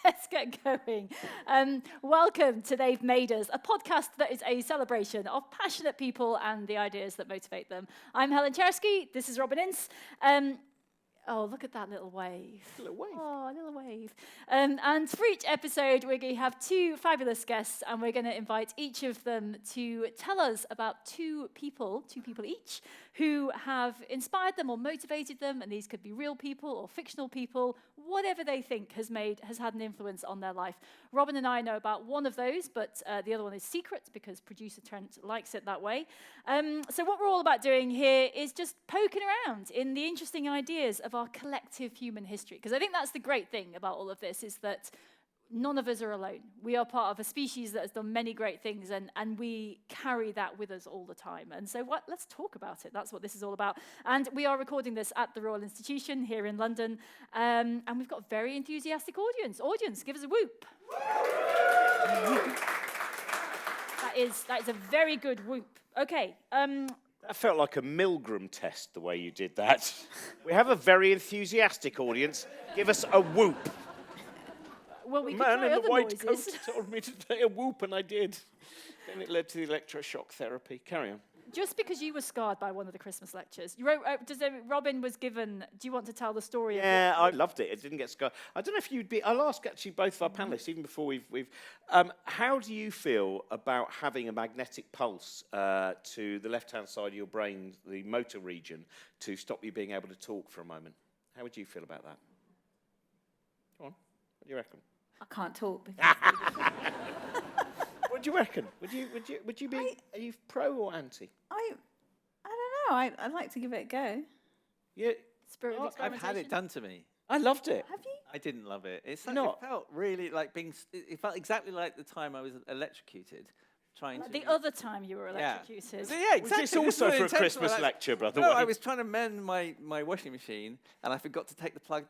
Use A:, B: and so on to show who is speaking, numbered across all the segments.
A: Let's get going. Welcome to They've Made Us, a podcast that is a celebration of passionate people and the ideas that motivate them. I'm Helen Czerski. This is Robin Ince. Oh, look at that little wave.
B: Little wave.
A: Oh, a little wave. And for each episode, we're going to have two fabulous guests, and we're going to invite each of them to tell us about two people each, who have inspired them or motivated them, and these could be real people or fictional people, whatever they think has had an influence on their life. Robin and I know about one of those, but the other one is secret because producer Trent likes it that way. So what we're all about doing here is just poking around in the interesting ideas of our collective human history, because I think that's the great thing about all of this, is that none of us are alone. We are part of a species that has done many great things, and we carry that with us all the time. And so let's talk about it. That's what this is all about. And we are recording this at the Royal Institution here in London, and we've got a very enthusiastic audience. Audience, give us a whoop. That is a very good whoop. Okay.
B: That felt like a Milgram test, the way you did that. We have a very enthusiastic audience. Give us a whoop.
A: Well, we
B: The
A: could
B: man
A: try
B: in the
A: other
B: white
A: noises.
B: coat told me to say a whoop, and I did. Then it led to the electroshock therapy. Carry on.
A: Just because you were scarred by one of the Christmas lectures, you wrote. Robin was given. Do you want to tell the story?
B: Yeah, I loved it. It didn't get scarred. I don't know if you'd be. I'll ask actually both of our panelists, even before we've. How do you feel about having a magnetic pulse to the left-hand side of your brain, the motor region, to stop you being able to talk for a moment? How would you feel about that? Go on. What do you reckon?
C: I can't talk.
B: What do you reckon? Would you be? Are you pro or anti?
C: I don't know. I'd like to give it a go.
B: Yeah.
A: Spirit of
D: I've
A: experimentation.
D: had it done to me.
B: I loved it.
C: Have you?
D: I didn't love it. It
B: Not?
D: felt really like it felt exactly like the time I was electrocuted, trying
A: Like
D: to.
A: the other time you were electrocuted.
D: Yeah,
B: Was
D: exactly.
B: this also
D: This
B: for a
D: was intentional,
B: Christmas
D: like-
B: lecture, brother?
D: No, I was trying to mend my washing machine, and I forgot to take the plug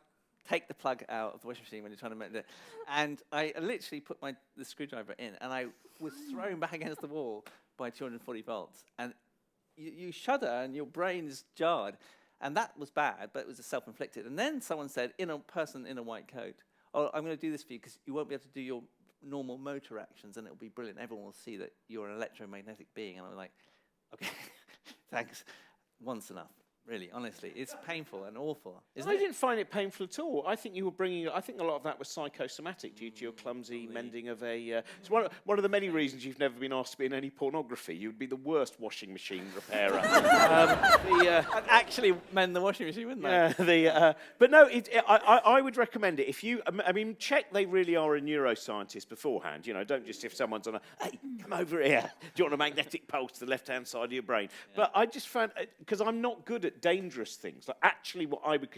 D: out of the washing machine when you're trying to mend it. And I literally put the screwdriver in, and I was thrown back against the wall by 240 volts. And you shudder, and your brain's jarred. And that was bad, but it was self-inflicted. And then someone said, in a person in a white coat, "Oh, I'm going to do this for you because you won't be able to do your normal motor actions, and it'll be brilliant. Everyone will see that you're an electromagnetic being." And I was like, okay, thanks. Once enough. Really, honestly, it's painful and awful.
B: I didn't find it painful at all. I think you were bringing. I think a lot of that was psychosomatic due to your clumsy mending of a. It's one of the many reasons you've never been asked to be in any pornography. You'd be the worst washing machine repairer.
D: I'd actually mend the washing machine, wouldn't I?
B: But no, I would recommend it. If you, I mean, check they really are a neuroscientist beforehand. You know, don't just if someone's on hey, come over here. Do you want a magnetic pulse to the left-hand side of your brain? Yeah. But I just found, because I'm not good at dangerous things, like actually what I would,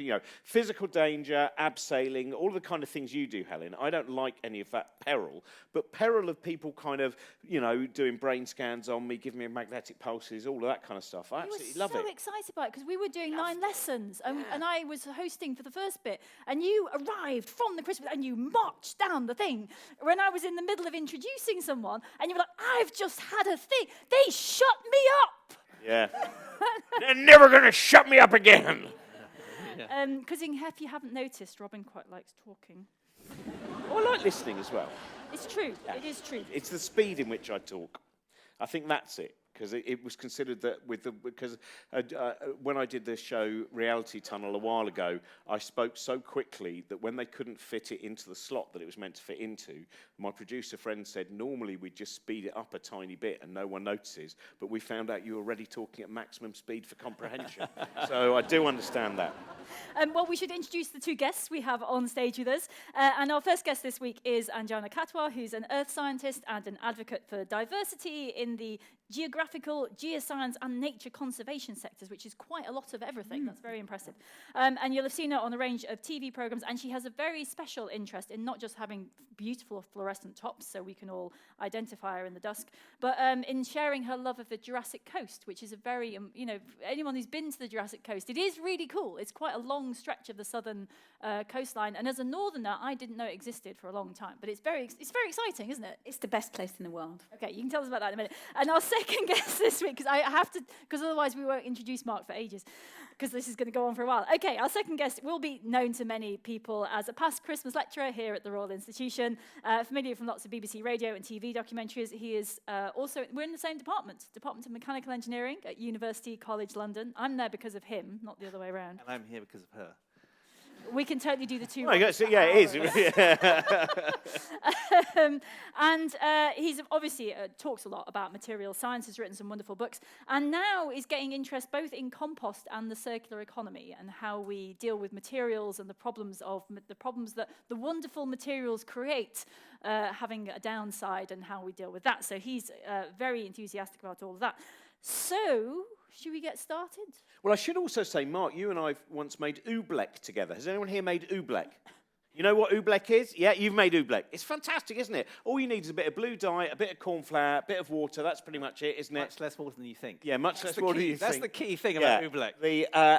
B: physical danger, abseiling, all the kind of things you do, Helen. I don't like any of that peril, but peril of people kind of, doing brain scans on me, giving me magnetic pulses, all of that kind of stuff. I absolutely love it.
A: I was so excited about it because we were doing 9 lessons and I was hosting for the first bit, and you arrived from the Christmas and you marched down the thing when I was in the middle of introducing someone, and you were like, "I've just had a thing. They shut me up."
B: Yeah. They're never going to shut me up again.
A: Because if you haven't noticed, Robin quite likes talking.
B: Oh, I like listening as well.
A: It's true.
B: Yeah.
A: It is true.
B: It's the speed in which I talk. I think that's it. Because it was considered that when I did this show Reality Tunnel a while ago, I spoke so quickly that when they couldn't fit it into the slot that it was meant to fit into, my producer friend said normally we'd just speed it up a tiny bit and no one notices, but we found out you were already talking at maximum speed for comprehension. So I do understand that.
A: Well, we should introduce the two guests we have on stage with us. And our first guest this week is Anjana Khatwa, who's an earth scientist and an advocate for diversity in the geographical, geoscience, and nature conservation sectors, which is quite a lot of everything. That's very impressive. And you'll have seen her on a range of TV programs, and she has a very special interest in not just having beautiful fluorescent tops, so we can all identify her in the dusk, but in sharing her love of the Jurassic Coast, which is a very, anyone who's been to the Jurassic Coast, it is really cool. It's quite a long stretch of the southern coastline, and as a northerner, I didn't know it existed for a long time, but it's very exciting, isn't it?
C: It's the best place in the world.
A: Okay, you can tell us about that in a minute. And our second guest this week, because otherwise we won't introduce Mark for ages, because this is going to go on for a while. Okay, our second guest will be known to many people as a past Christmas lecturer here at the Royal Institution, familiar from lots of BBC radio and TV documentaries. He is also, we're in the same Department of Mechanical Engineering at University College London. I'm there because of him, not the other way around.
D: And I'm here because of her.
A: We can totally do the two.
B: Oh, it is.
A: And he's obviously talks a lot about material science, has written some wonderful books, and now is getting interest both in compost and the circular economy and how we deal with materials and the problems that the wonderful materials create, having a downside, and how we deal with that. So he's very enthusiastic about all of that. So, should we get started?
B: Well, I should also say, Mark, you and I once made oobleck together. Has anyone here made oobleck? You know what oobleck is? Yeah, you've made oobleck. It's fantastic, isn't it? All you need is a bit of blue dye, a bit of corn flour, a bit of water. That's pretty much it, isn't it?
D: Much less water than you think.
B: Yeah, much less water than you think.
D: That's the key thing about oobleck.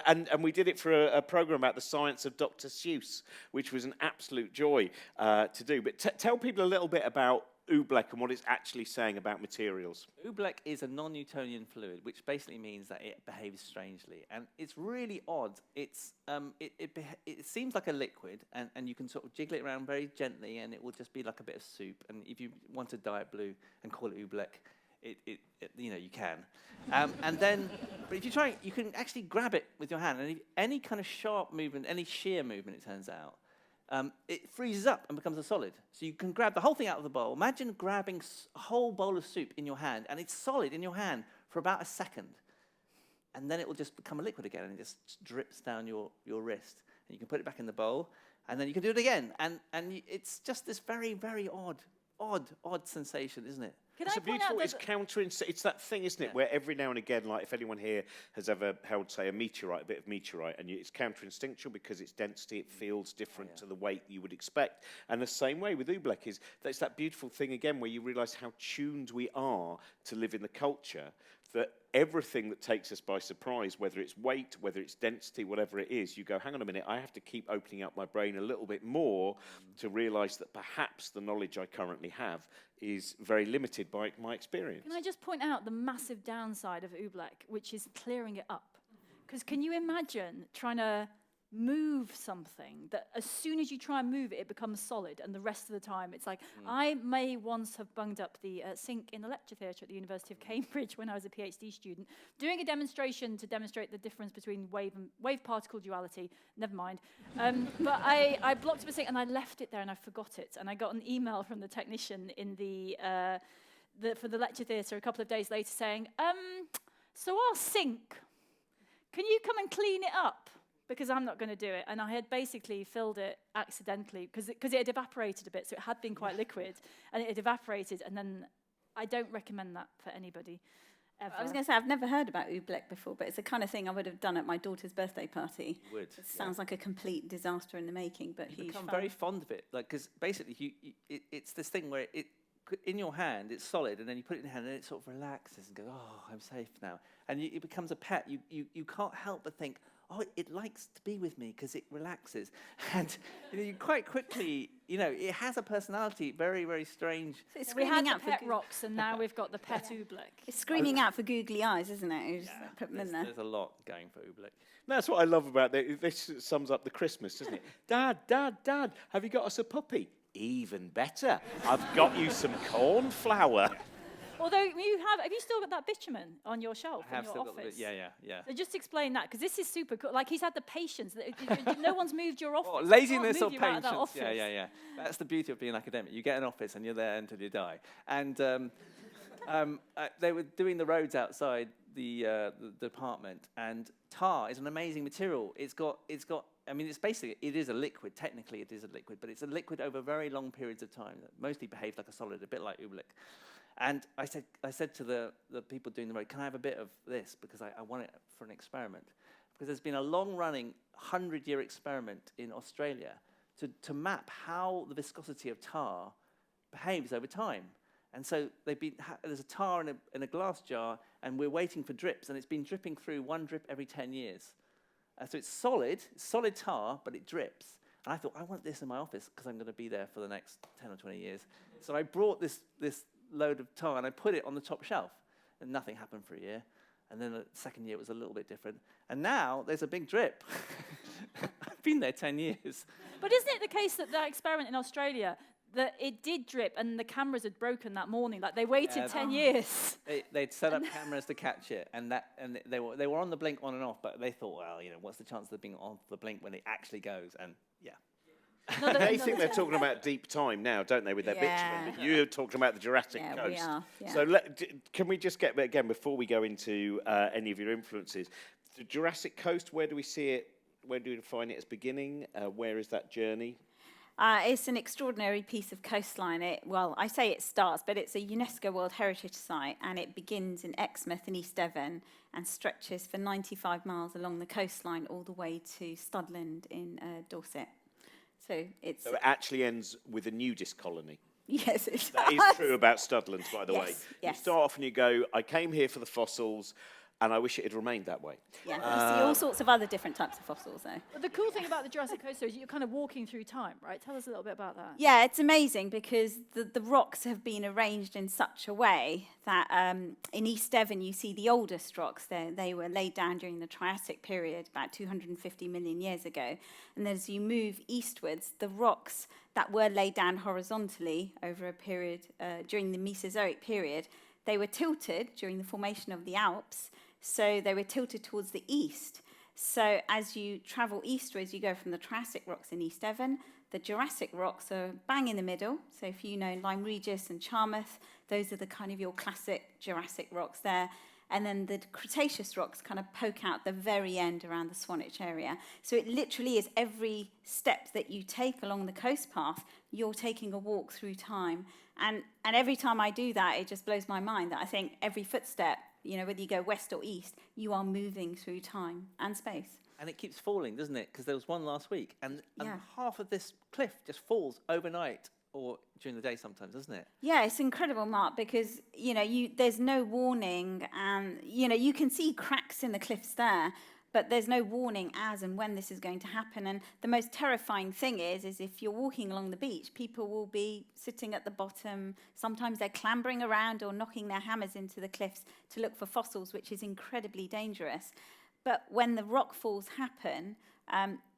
B: And we did it for a programme about the science of Dr. Seuss, which was an absolute joy to do. But tell people a little bit about oobleck and what it's actually saying about materials.
D: Oobleck is a non-Newtonian fluid, which basically means that it behaves strangely, and it's really odd. It seems like a liquid, and you can sort of jiggle it around very gently, and it will just be like a bit of soup. And if you want to dye it blue and call it oobleck, you can. And then, but if you try, you can actually grab it with your hand, and if any kind of sharp movement, any shear movement, it turns out, it freezes up and becomes a solid. So you can grab the whole thing out of the bowl. Imagine grabbing a whole bowl of soup in your hand, and it's solid in your hand for about a second. And then it will just become a liquid again, and it just drips down your wrist. And you can put it back in the bowl, and then you can do it again. And it's just this very, very odd sensation, isn't it?
B: It's it's that thing, isn't it,
D: Yeah.
B: where every now and again, like if anyone here has ever held, say, a bit of meteorite, and it's counterinstinctual because its density, it feels different to the weight you would expect. And the same way with oobleck is, that's that beautiful thing again where you realise how tuned we are to live in the culture, that everything that takes us by surprise, whether it's weight, whether it's density, whatever it is, you go, hang on a minute, I have to keep opening up my brain a little bit more to realise that perhaps the knowledge I currently have is very limited by my experience.
A: Can I just point out the massive downside of oobleck, which is clearing it up? Because can you imagine trying to move something that as soon as you try and move it, it becomes solid, and the rest of the time it's like, I may once have bunged up the sink in the lecture theatre at the University of Cambridge when I was a PhD student, doing a demonstration to demonstrate the difference between wave particle duality, never mind. But I blocked up a sink and I left it there and I forgot it, and I got an email from the technician in for the lecture theatre a couple of days later saying, so our sink, can you come and clean it up? Because I'm not going to do it. And I had basically filled it accidentally because it had evaporated a bit, so it had been quite liquid, and it had evaporated, and then I don't recommend that for anybody ever.
C: I was going to say, I've never heard about oobleck before, but it's the kind of thing I would have done at my daughter's birthday party.
D: You would.
C: It sounds like a complete disaster in the making, but
D: You
C: huge
D: become
C: fun.
D: very fond of it, because basically it's this thing where in your hand it's solid, and then you put it in your hand and it sort of relaxes and goes, oh, I'm safe now, and it becomes a pet. You can't help but think, oh, it likes to be with me because it relaxes. And you quite quickly, it has a personality, very, very strange.
C: So it's
A: We had
C: screaming
A: the
C: out for
A: pet rocks, and now we've got the pet oobleck.
C: It's screaming out for googly eyes, isn't it? You just put them in there.
D: There's a lot going for oobleck.
B: That's what I love about this. Sums up the Christmas, doesn't it? Dad, have you got us a puppy? Even better. I've got you some corn flour.
A: Although have you still got that bitumen on your shelf
D: I have
A: in your
D: still
A: office?
D: got the bit, yeah.
A: So just explain that, because this is super cool. Like, he's had the patience. No one's moved your office.
D: Oh,
A: They can't
D: laziness
A: move
D: or
A: you out of that
D: patience.
A: office.
D: Yeah. That's the beauty of being an academic. You get an office and you're there until you die. And they were doing the roads outside the department, and tar is an amazing material. It's got. I mean, it is a liquid. Technically, it is a liquid, but it's a liquid over very long periods of time that mostly behaves like a solid, a bit like oobleck. And I said to the people doing the road, can I have a bit of this? Because I want it for an experiment. Because there's been a long-running 100-year experiment in Australia to map how the viscosity of tar behaves over time. And so there's a tar in a glass jar, and we're waiting for drips, and it's been dripping through one drip every 10 years. So it's solid tar, but it drips. And I thought, I want this in my office because I'm going to be there for the next 10 or 20 years. So I brought this load of tar, and I put it on the top shelf, and nothing happened for a year. And then the second year it was a little bit different. And now there's a big drip. I've been there 10 years.
A: But isn't it the case that experiment in Australia, that it did drip and the cameras had broken that morning? Like, they waited 10 years.
D: They'd set up cameras to catch it, and they were on the blink on and off, but they thought, well, what's the chance of it being on the blink when it actually goes? And yeah.
B: They think they're talking about deep time now, don't they, with their bitumen? But you're talking about the Jurassic Coast.
C: We are. Yeah.
B: So can we just get, again, before we go into any of your influences, the Jurassic Coast, where do we see it? Where do we define it as beginning? Where is that journey?
C: It's an extraordinary piece of coastline. I say it starts, but it's a UNESCO World Heritage Site, and it begins in Exmouth in East Devon and stretches for 95 miles along the coastline all the way to Studland in Dorset. So it
B: actually ends with a nudist colony.
C: Yes, it does.
B: That is true about Studland, by the way.
C: Yes.
B: You start off and you go, I came here for the fossils, and I wish it had remained that way.
C: Yeah, you see all sorts of other different types of fossils, though.
A: But the cool thing about the Jurassic Coast is you're kind of walking through time, right? Tell us a little bit about that.
C: Yeah, it's amazing because the rocks have been arranged in such a way that in East Devon you see the oldest rocks. They were laid down during the Triassic period, about 250 million years ago. And as you move eastwards, the rocks that were laid down horizontally over a period during the Mesozoic period, they were tilted during the formation of the Alps. So they were tilted towards the east. So as you travel eastwards, you go from the Triassic rocks in East Devon. The Jurassic rocks are bang in the middle. So if you know Lyme Regis and Charmouth, those are the kind of your classic Jurassic rocks there. And then the Cretaceous rocks kind of poke out the very end around the Swanage area. So it literally is every step that you take along the coast path, you're taking a walk through time. And every time I do that, it just blows my mind that I think every footstep, whether you go west or east, you are moving through time and space.
D: And it keeps falling, doesn't it? Because there was one last week, and half of this cliff just falls overnight or during the day sometimes, doesn't it?
C: Yeah, it's incredible, Mark, because, there's no warning, and, you can see cracks in the cliffs there, but there's no warning as and when this is going to happen. And the most terrifying thing is if you're walking along the beach, people will be sitting at the bottom. Sometimes they're clambering around or knocking their hammers into the cliffs to look for fossils, which is incredibly dangerous. But when the rock falls happen,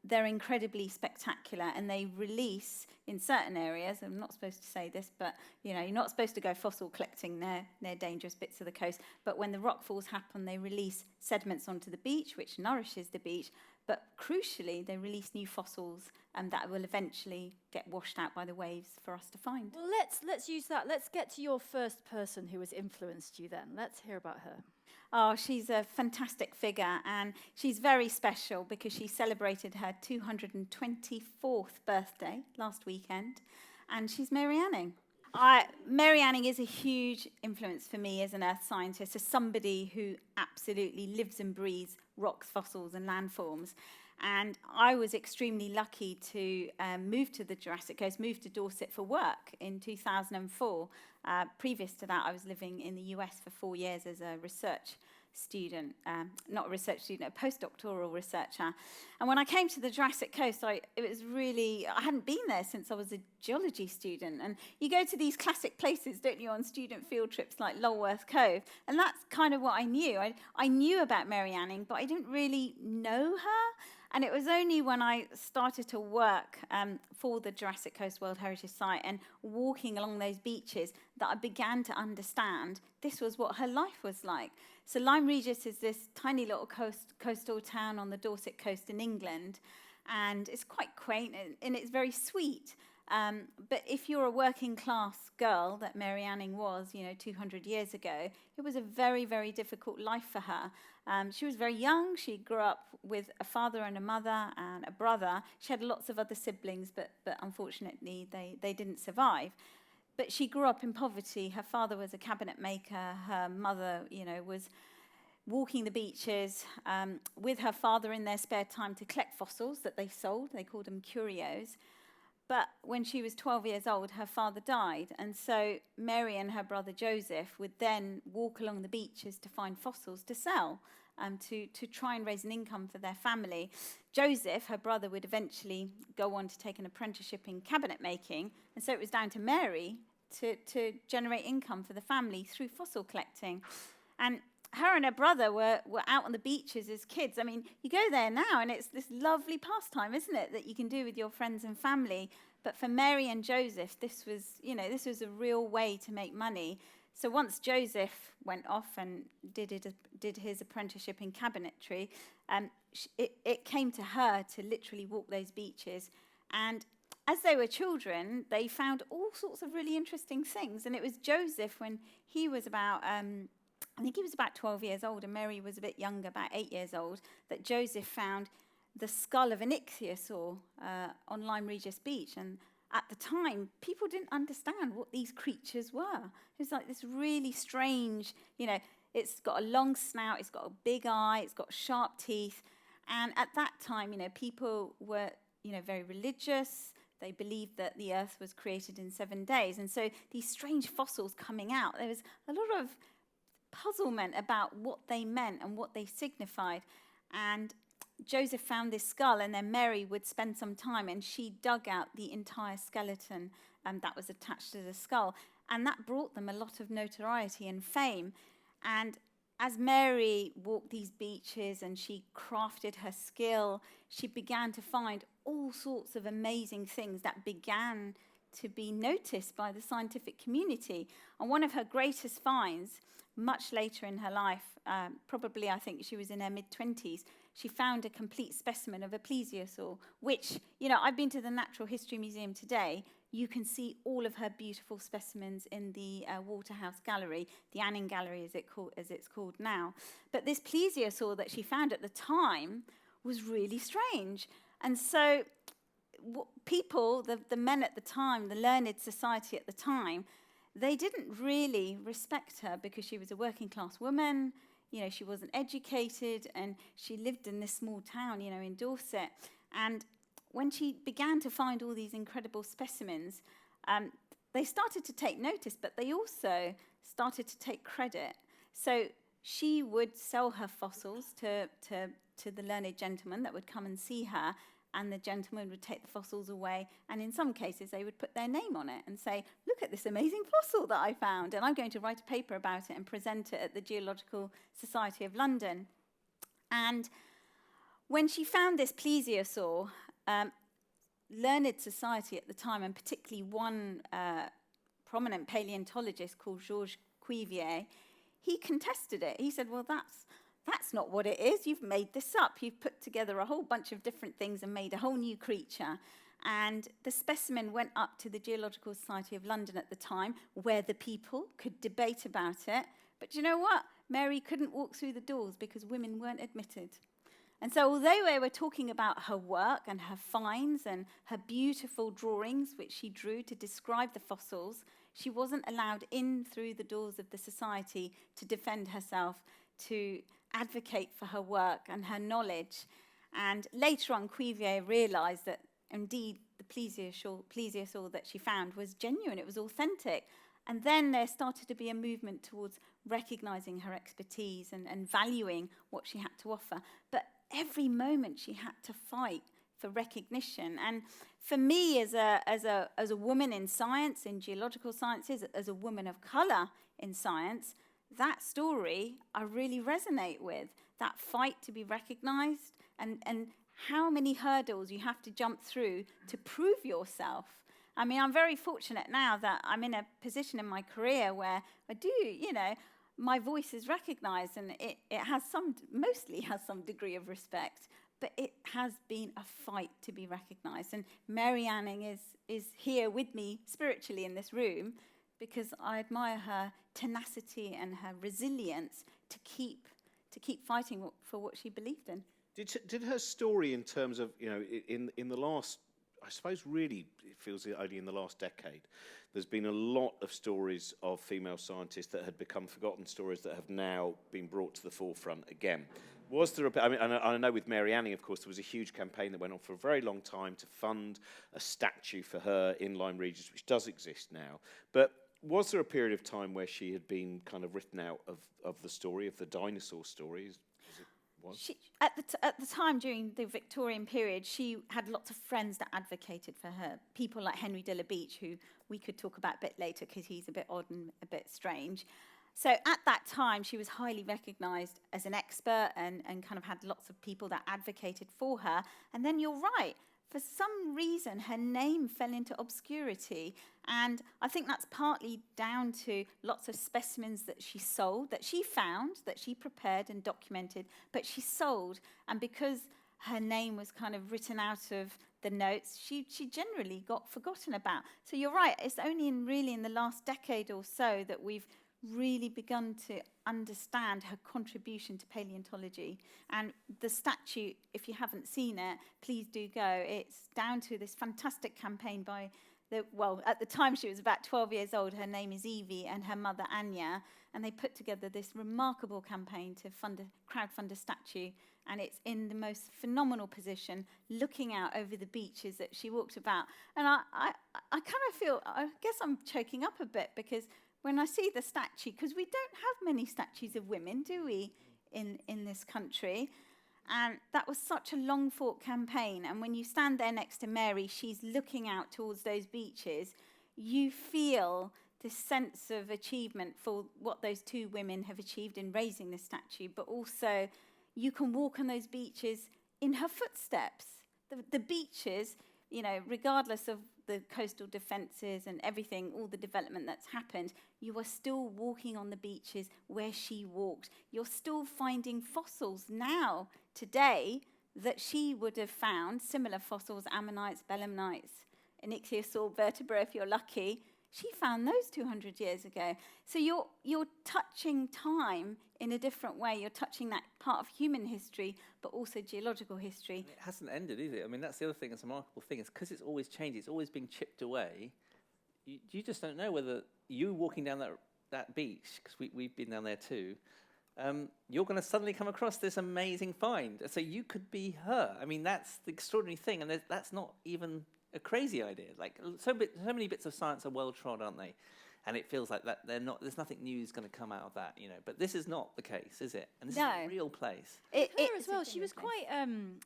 C: they're incredibly spectacular, and they release in certain areas. I'm not supposed to say this, but you're not supposed to go fossil collecting near dangerous bits of the coast. But when the rock falls happen, they release sediments onto the beach, which nourishes the beach. But crucially, they release new fossils that will eventually get washed out by the waves for us to find.
A: Well, let's use that. Let's get to your first person who has influenced you then. Let's hear about her.
C: Oh, she's a fantastic figure, and she's very special because she celebrated her 224th birthday last weekend, and she's Mary Anning. Mary Anning is a huge influence for me as an earth scientist, as somebody who absolutely lives and breathes rocks, fossils, and landforms. And I was extremely lucky to move to the Jurassic Coast, move to Dorset for work in 2004. Previous to that, I was living in the US for 4 years as a research student, not a research student, a postdoctoral researcher. And when I came to the Jurassic Coast, I hadn't been there since I was a geology student. And you go to these classic places, don't you, on student field trips like Lulworth Cove. And that's kind of what I knew. I knew about Mary Anning, but I didn't really know her. And it was only when I started to work for the Jurassic Coast World Heritage Site and walking along those beaches that I began to understand this was what her life was like. So Lyme Regis is this tiny little coastal town on the Dorset coast in England, and it's quite quaint and it's very sweet. But if you're a working class girl that Mary Anning was, 200 years ago, it was a very, very difficult life for her. She was very young. She grew up with a father and a mother and a brother. She had lots of other siblings, but unfortunately they didn't survive. But she grew up in poverty. Her father was a cabinet maker. Her mother, was walking the beaches with her father in their spare time to collect fossils that they sold. They called them curios. But when she was 12 years old, her father died. And so Mary and her brother Joseph would then walk along the beaches to find fossils to sell, to try and raise an income for their family. Joseph, her brother, would eventually go on to take an apprenticeship in cabinet making. And so it was down to Mary to generate income for the family through fossil collecting. And her and her brother were out on the beaches as kids. I mean, you go there now and it's this lovely pastime, isn't it, that you can do with your friends and family. But for Mary and Joseph, this was a real way to make money. So once Joseph went off and did his apprenticeship in cabinetry, it came to her to literally walk those beaches. And as they were children, they found all sorts of really interesting things. And it was Joseph, when he was about, I think he was about 12 years old, and Mary was a bit younger, about 8 years old, that Joseph found the skull of an ichthyosaur on Lyme Regis Beach. And at the time, people didn't understand what these creatures were. It was like this really strange, it's got a long snout, it's got a big eye, it's got sharp teeth. And at that time, people were, very religious. They believed that the earth was created in 7 days. And so these strange fossils coming out, there was a lot of puzzlement about what they meant and what they signified. And Joseph found this skull, and then Mary would spend some time, and she dug out the entire skeleton that was attached to the skull. And that brought them a lot of notoriety and fame. And as Mary walked these beaches and she crafted her skill, she began to find all sorts of amazing things that began to be noticed by the scientific community. And one of her greatest finds, much later in her life, probably I think she was in her mid-20s, she found a complete specimen of a plesiosaur, which, I've been to the Natural History Museum today. You can see all of her beautiful specimens in the Waterhouse Gallery, the Anning Gallery as it's called now. But this plesiosaur that she found at the time was really strange. And so people, the men at the time, the learned society at the time, they didn't really respect her because she was a working class woman. She wasn't educated, and she lived in this small town, in Dorset. And when she began to find all these incredible specimens, they started to take notice, but they also started to take credit. So she would sell her fossils to the learned gentlemen that would come and see her, and the gentleman would take the fossils away, and in some cases they would put their name on it and say, look at this amazing fossil that I found, and I'm going to write a paper about it and present it at the Geological Society of London. And when she found this plesiosaur, learned society at the time, and particularly one prominent paleontologist called Georges Cuvier, he contested it. He said, well, that's not what it is. You've made this up. You've put together a whole bunch of different things and made a whole new creature. And the specimen went up to the Geological Society of London at the time, where the people could debate about it. But you know what? Mary couldn't walk through the doors because women weren't admitted. And so although they were talking about her work and her finds and her beautiful drawings, which she drew to describe the fossils, she wasn't allowed in through the doors of the society to defend herself, to advocate for her work and her knowledge. And later on, Cuvier realized that indeed the plesiosaur that she found was genuine, it was authentic. And then there started to be a movement towards recognizing her expertise and valuing what she had to offer. But every moment she had to fight for recognition. And for me, as a woman in science, in geological sciences, as a woman of color in science, that story I really resonate with. That fight to be recognized, and how many hurdles you have to jump through to prove yourself. I mean, I'm very fortunate now that I'm in a position in my career where I do, my voice is recognized, and it mostly has some degree of respect, but it has been a fight to be recognized. And Mary Anning is here with me spiritually in this room because I admire her tenacity and her resilience to keep fighting for what she believed in.
B: Did her story, in terms of, in the last I suppose really it feels only in the last decade, there's been a lot of stories of female scientists that had become forgotten stories that have now been brought to the forefront again. Was there I know with Mary Anning, of course, there was a huge campaign that went on for a very long time to fund a statue for her in Lyme Regis, which does exist now. But was there a period of time where she had been kind of written out of the story, of the dinosaur story, as it was?
C: She, at the time during the Victorian period, she had lots of friends that advocated for her. People like Henry de la Beach, who we could talk about a bit later because he's a bit odd and a bit strange. So at that time, she was highly recognised as an expert and kind of had lots of people that advocated for her. And then you're right, for some reason, her name fell into obscurity. And I think that's partly down to lots of specimens that she sold, that she found, that she prepared and documented, but she sold. And because her name was kind of written out of the notes, she generally got forgotten about. So you're right, it's only really in the last decade or so that we've really begun to understand her contribution to paleontology. And the statue, if you haven't seen it, please do go. It's down to this fantastic campaign by at the time she was about 12 years old. Her name is Evie and her mother Anya, and they put together this remarkable campaign to crowdfund a statue, and it's in the most phenomenal position, looking out over the beaches that she walked about. And I kind of feel, I guess I'm choking up a bit, because when I see the statue, because we don't have many statues of women, do we, in this country? And that was such a long-fought campaign. And when you stand there next to Mary, she's looking out towards those beaches. You feel this sense of achievement for what those two women have achieved in raising the statue, but also you can walk on those beaches in her footsteps. The beaches, you know, regardless of the coastal defences and everything, all the development that's happened, you are still walking on the beaches where she walked. You're still finding fossils now, today, that she would have found, similar fossils, ammonites, belemnites, an ichthyosaur vertebra if you're lucky. She found those 200 years ago. So you're touching time in a different way. You're touching that part of human history, but also geological history.
D: It hasn't ended, is it? I mean, that's the other thing that's a remarkable thing, is because it's always changing, it's always being chipped away, you just don't know whether you walking down that beach, because we've been down there too, you're going to suddenly come across this amazing find. So you could be her. I mean, that's the extraordinary thing, and that's not even a crazy idea. Like, so many bits of science are well trod, aren't they? And it feels like that there's nothing new is going to come out of that, you know. But this is not the case, is it? And this is a real place.
A: Her as well. She was quite,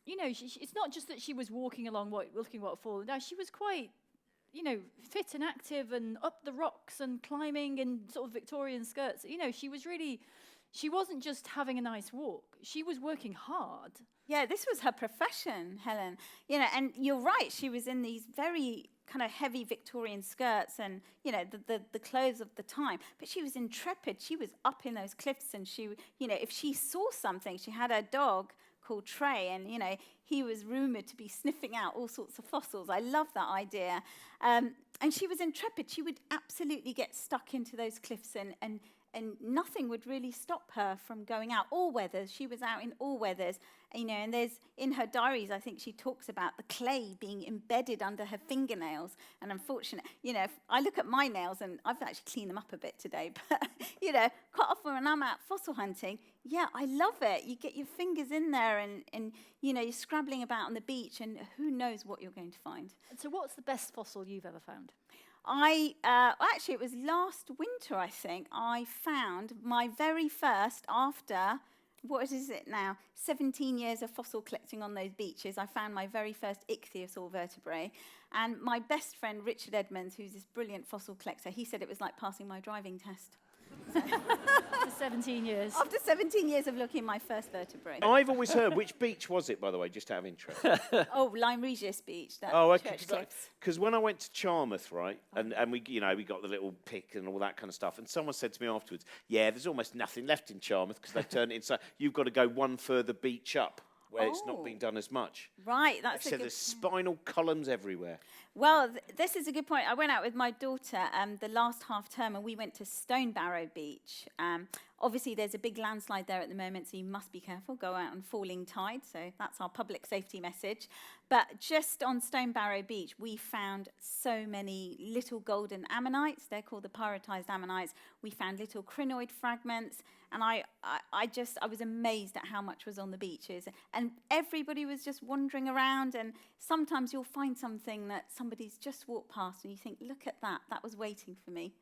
A: you know. It's not just that she was walking along, looking what fallen down. She was quite, you know, fit and active and up the rocks and climbing in sort of Victorian skirts. You know, she was really. She wasn't just having a nice walk. She was working hard.
C: Yeah, this was her profession, Helen. You know, and you're right. She was in these very kind of heavy Victorian skirts and, you know, the clothes of the time. But she was intrepid. She was up in those cliffs, and she, you know, if she saw something, she had a dog called Trey, and, you know, he was rumoured to be sniffing out all sorts of fossils. I love that idea. And she was intrepid. She would absolutely get stuck into those cliffs, and nothing would really stop her from going out. All weathers. She was out in all weathers. You know, and there's, in her diaries, I think she talks about the clay being embedded under her fingernails. And unfortunately, you know, if I look at my nails, and I've actually cleaned them up a bit today, but, you know, quite often when I'm out fossil hunting, yeah, I love it. You get your fingers in there and you know, you're scrabbling about on the beach, and who knows what you're going to find.
A: So what's the best fossil you've ever found?
C: Actually, it was last winter, I think, I found my very first, after, what is it now, 17 years of fossil collecting on those beaches, I found my very first ichthyosaur vertebrae. And my best friend, Richard Edmonds, who's this brilliant fossil collector, he said it was like passing my driving test.
A: After 17 years.
C: After 17 years of looking at my first vertebrae.
B: I've always heard, which beach was it, by the way, just out of interest?
C: Oh, Lyme Regis Beach.
B: Okay. Because when I went to Charmouth, right, and we, you know, we got the little pick and all that kind of stuff, and someone said to me afterwards, yeah, there's almost nothing left in Charmouth because they've turned it inside. You've got to go one further beach up. where it's not been done as much.
C: Right, that's a
B: So
C: good
B: there's spinal columns everywhere.
C: Well, this is a good point. I went out with my daughter the last half term and we went to Stonebarrow Beach. Obviously, there's a big landslide there at the moment, so you must be careful. Go out on falling tide, so that's our public safety message. But just on Stonebarrow Beach, we found so many little golden ammonites. They're called the pyritized ammonites. We found little crinoid fragments, and I was amazed at how much was on the beaches. And everybody was just wandering around, and sometimes you'll find something that somebody's just walked past, and you think, look at that, that was waiting for me.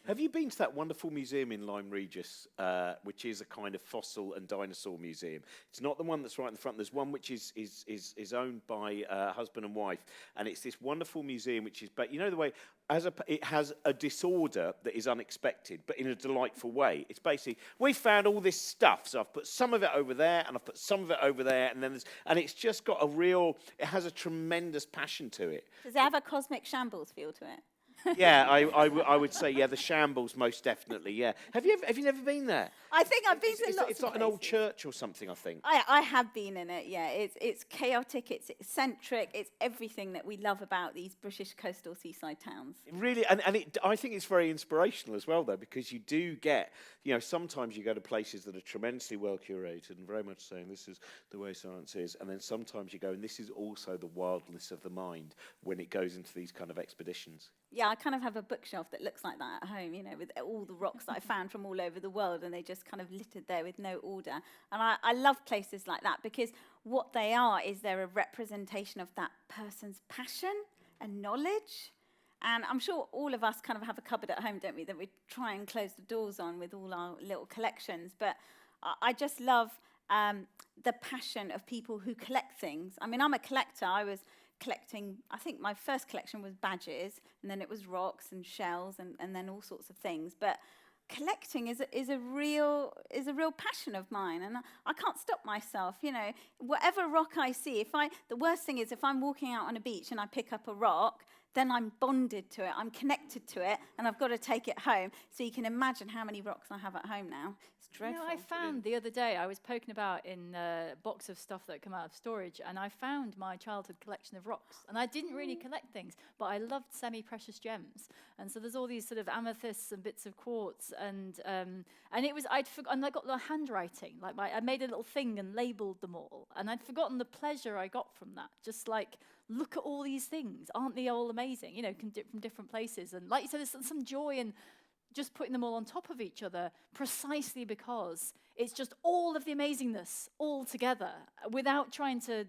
B: Have you been to that wonderful museum in Lyme Regis, which is a kind of fossil and dinosaur museum? It's not the one that's right in the front. There's one which is owned by husband and wife, and it's this wonderful museum which is, but you know the way, it has a disorder that is unexpected, but in a delightful way. It's basically, we found all this stuff, so I've put some of it over there, and I've put some of it over there, and then and it's just got it has a tremendous passion to it.
C: Does it have a cosmic shambles feel to it?
B: Yeah, I would say, yeah, the Shambles, most definitely, yeah. Have you never been there?
C: I think I've been to lots of
B: It's like
C: places.
B: an old church or something, I think.
C: I have been in it, yeah. It's chaotic, it's eccentric, it's everything that we love about these British coastal seaside towns.
B: Really, I think it's very inspirational as well, though, because you do get, sometimes you go to places that are tremendously well curated and very much saying this is the way science is, and then sometimes you go, and this is also the wildness of the mind when it goes into these kind of expeditions.
C: Yeah, I kind of have a bookshelf that looks like that at home, with all the rocks that I found from all over the world, and they just kind of littered there with no order. And I love places like that because what they are is they're a representation of that person's passion and knowledge. And I'm sure all of us kind of have a cupboard at home, don't we, that we try and close the doors on with all our little collections. But I just love the passion of people who collect things. I mean, I'm a collector. I was collecting, I think my first collection was badges, and then it was rocks and shells and then all sorts of things. But collecting is a real passion of mine, and I can't stop myself. Whatever rock I see, the worst thing is if I'm walking out on a beach and I pick up a rock, then I'm bonded to it, I'm connected to it, and I've got to take it home. So you can imagine how many rocks I have at home now. It's dreadful.
A: I found the other day, I was poking about in a box of stuff that come out of storage, and I found my childhood collection of rocks. And I didn't really collect things, but I loved semi-precious gems. And so there's all these sort of amethysts and bits of quartz, and it was, and I got the handwriting. I made a little thing and labelled them all, and I'd forgotten the pleasure I got from that. Just like, look at all these things, aren't they all amazing? From different places. And like you said, there's some joy in just putting them all on top of each other, precisely because it's just all of the amazingness all together without trying to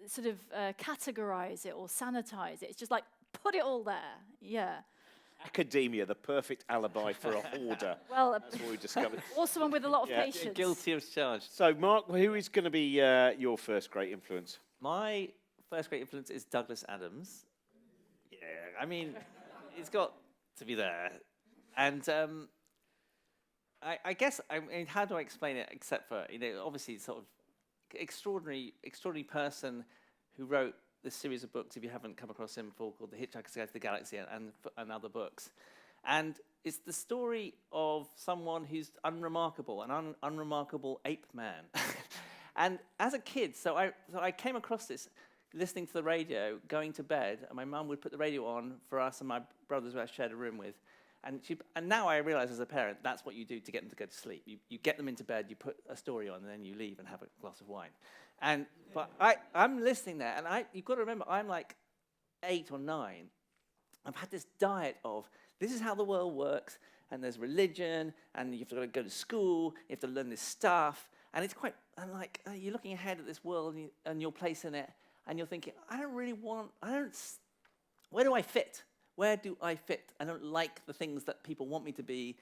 A: sort of categorize it or sanitize it. It's just like, put it all there. Yeah.
B: Academia, the perfect alibi for a hoarder.
A: Well,
B: that's what we discovered.
A: or someone with a lot of patience.
D: Guilty as charged.
B: So, Mark, who is going to be your first great influence?
D: My first great influence is Douglas Adams. Yeah, I mean, it's got to be there. And I guess, how do I explain it except for, obviously sort of extraordinary person who wrote this series of books, if you haven't come across him before, called The Hitchhiker's Guide to the Galaxy and other books. And it's the story of someone who's unremarkable, an unremarkable ape man. And as a kid, so I came across this listening to the radio, going to bed, and my mum would put the radio on for us and my brothers who I shared a room with. And now I realise as a parent, that's what you do to get them to go to sleep. You get them into bed, you put a story on, and then you leave and have a glass of wine. But I'm listening there, and you've got to remember, I'm like 8 or 9. I've had this diet of, this is how the world works, and there's religion, and you have to go to school, you have to learn this stuff, and it's quite, and like, you're looking ahead at this world and your place in it, and you're thinking, where do I fit? Where do I fit? I don't like the things that people want me to be.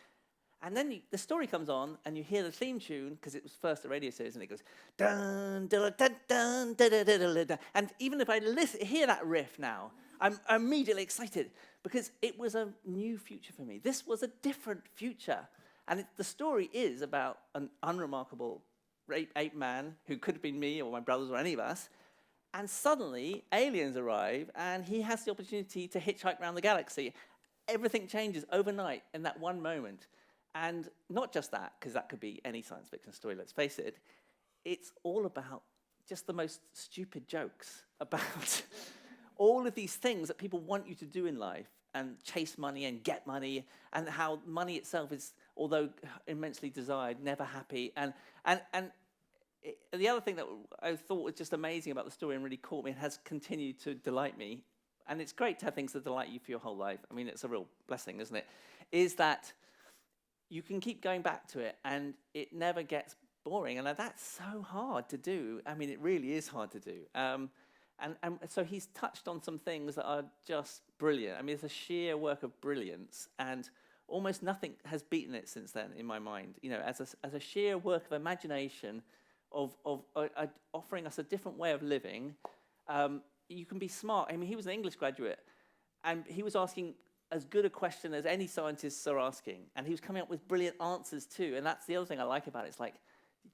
D: And then the story comes on, and you hear the theme tune, because it was first a radio series, and it goes, dun, dun, dun, dun, dun, dun, dun, dun, dun. And even if I hear that riff now, I'm immediately excited, because it was a new future for me. This was a different future. And the story is about an unremarkable ape man, who could have been me or my brothers or any of us. And suddenly, aliens arrive, and he has the opportunity to hitchhike around the galaxy. Everything changes overnight in that one moment. And not just that, because that could be any science fiction story, let's face it. It's all about just the most stupid jokes about all of these things that people want you to do in life and chase money and get money, and how money itself is, although immensely desired, never happy. And the other thing that I thought was just amazing about the story and really caught me and has continued to delight me, and it's great to have things that delight you for your whole life. I mean, it's a real blessing, isn't it? Is that you can keep going back to it and it never gets boring. And that's so hard to do. I mean, it really is hard to do. And so he's touched on some things that are just brilliant. I mean, it's a sheer work of brilliance, and almost nothing has beaten it since then in my mind. You know, as a sheer work of imagination, of offering us a different way of living. You can be smart. I mean, he was an English graduate, and he was asking as good a question as any scientists are asking, and he was coming up with brilliant answers too. And that's the other thing I like about it. It's like,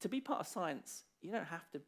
D: to be part of science, you don't have to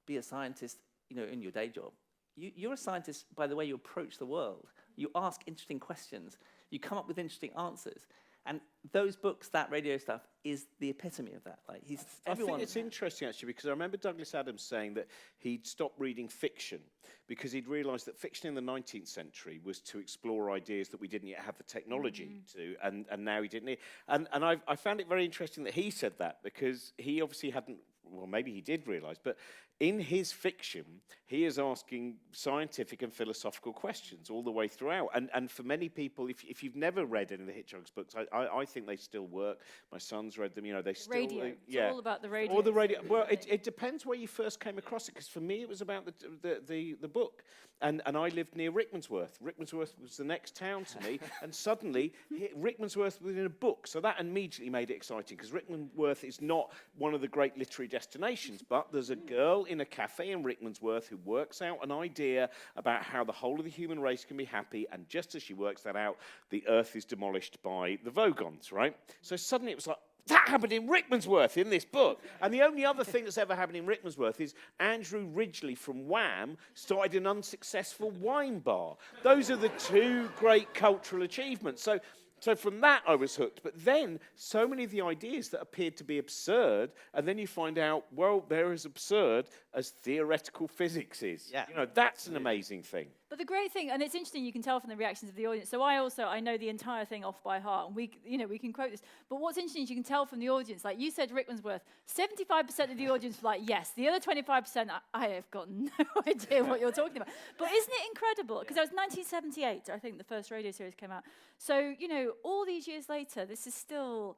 D: be a scientist, you know, in your day job. You're a scientist by the way you approach the world. You ask interesting questions. You come up with interesting answers. And those books, that radio stuff, is the epitome of that. Like,
B: I think it's interesting, actually, because I remember Douglas Adams saying that he'd stopped reading fiction because he'd realised that fiction in the 19th century was to explore ideas that we didn't yet have the technology to, and now he didn't. And I found it very interesting that he said that, because he obviously hadn't, well, maybe he did realise, but in his fiction, he is asking scientific and philosophical questions all the way throughout. And for many people, if you've never read any of the Hitchcock's books, I think they still work. My son's read them, you know, they still...
A: Radio. It's all about the radio.
B: Or the radio. Well, it depends where you first came across it, because for me, it was about the book. And I lived near Rickmansworth. Rickmansworth was the next town to me, and suddenly Rickmansworth was in a book. So that immediately made it exciting, because Rickmansworth is not one of the great literary destinations, but there's a girl in a cafe in Rickmansworth who works out an idea about how the whole of the human race can be happy, and just as she works that out, the earth is demolished by the Vogons, right? So suddenly it was like, that happened in Rickmansworth in this book. And the only other thing that's ever happened in Rickmansworth is Andrew Ridgeley from Wham started an unsuccessful wine bar. Those are the two great cultural achievements. So from that, I was hooked. But then, so many of the ideas that appeared to be absurd, and then you find out, well, they're as absurd as theoretical physics is.
D: Yeah.
B: You know, that's an amazing thing.
A: But the great thing, and it's interesting, you can tell from the reactions of the audience. So I know the entire thing off by heart, and we can quote this. But what's interesting is you can tell from the audience, like you said, Rickmansworth, 75% of the audience were like, yes. The other 25%, I have got no idea what you're talking about. But isn't it incredible? Because that was 1978, I think the first radio series came out. So, you know, all these years later, this is still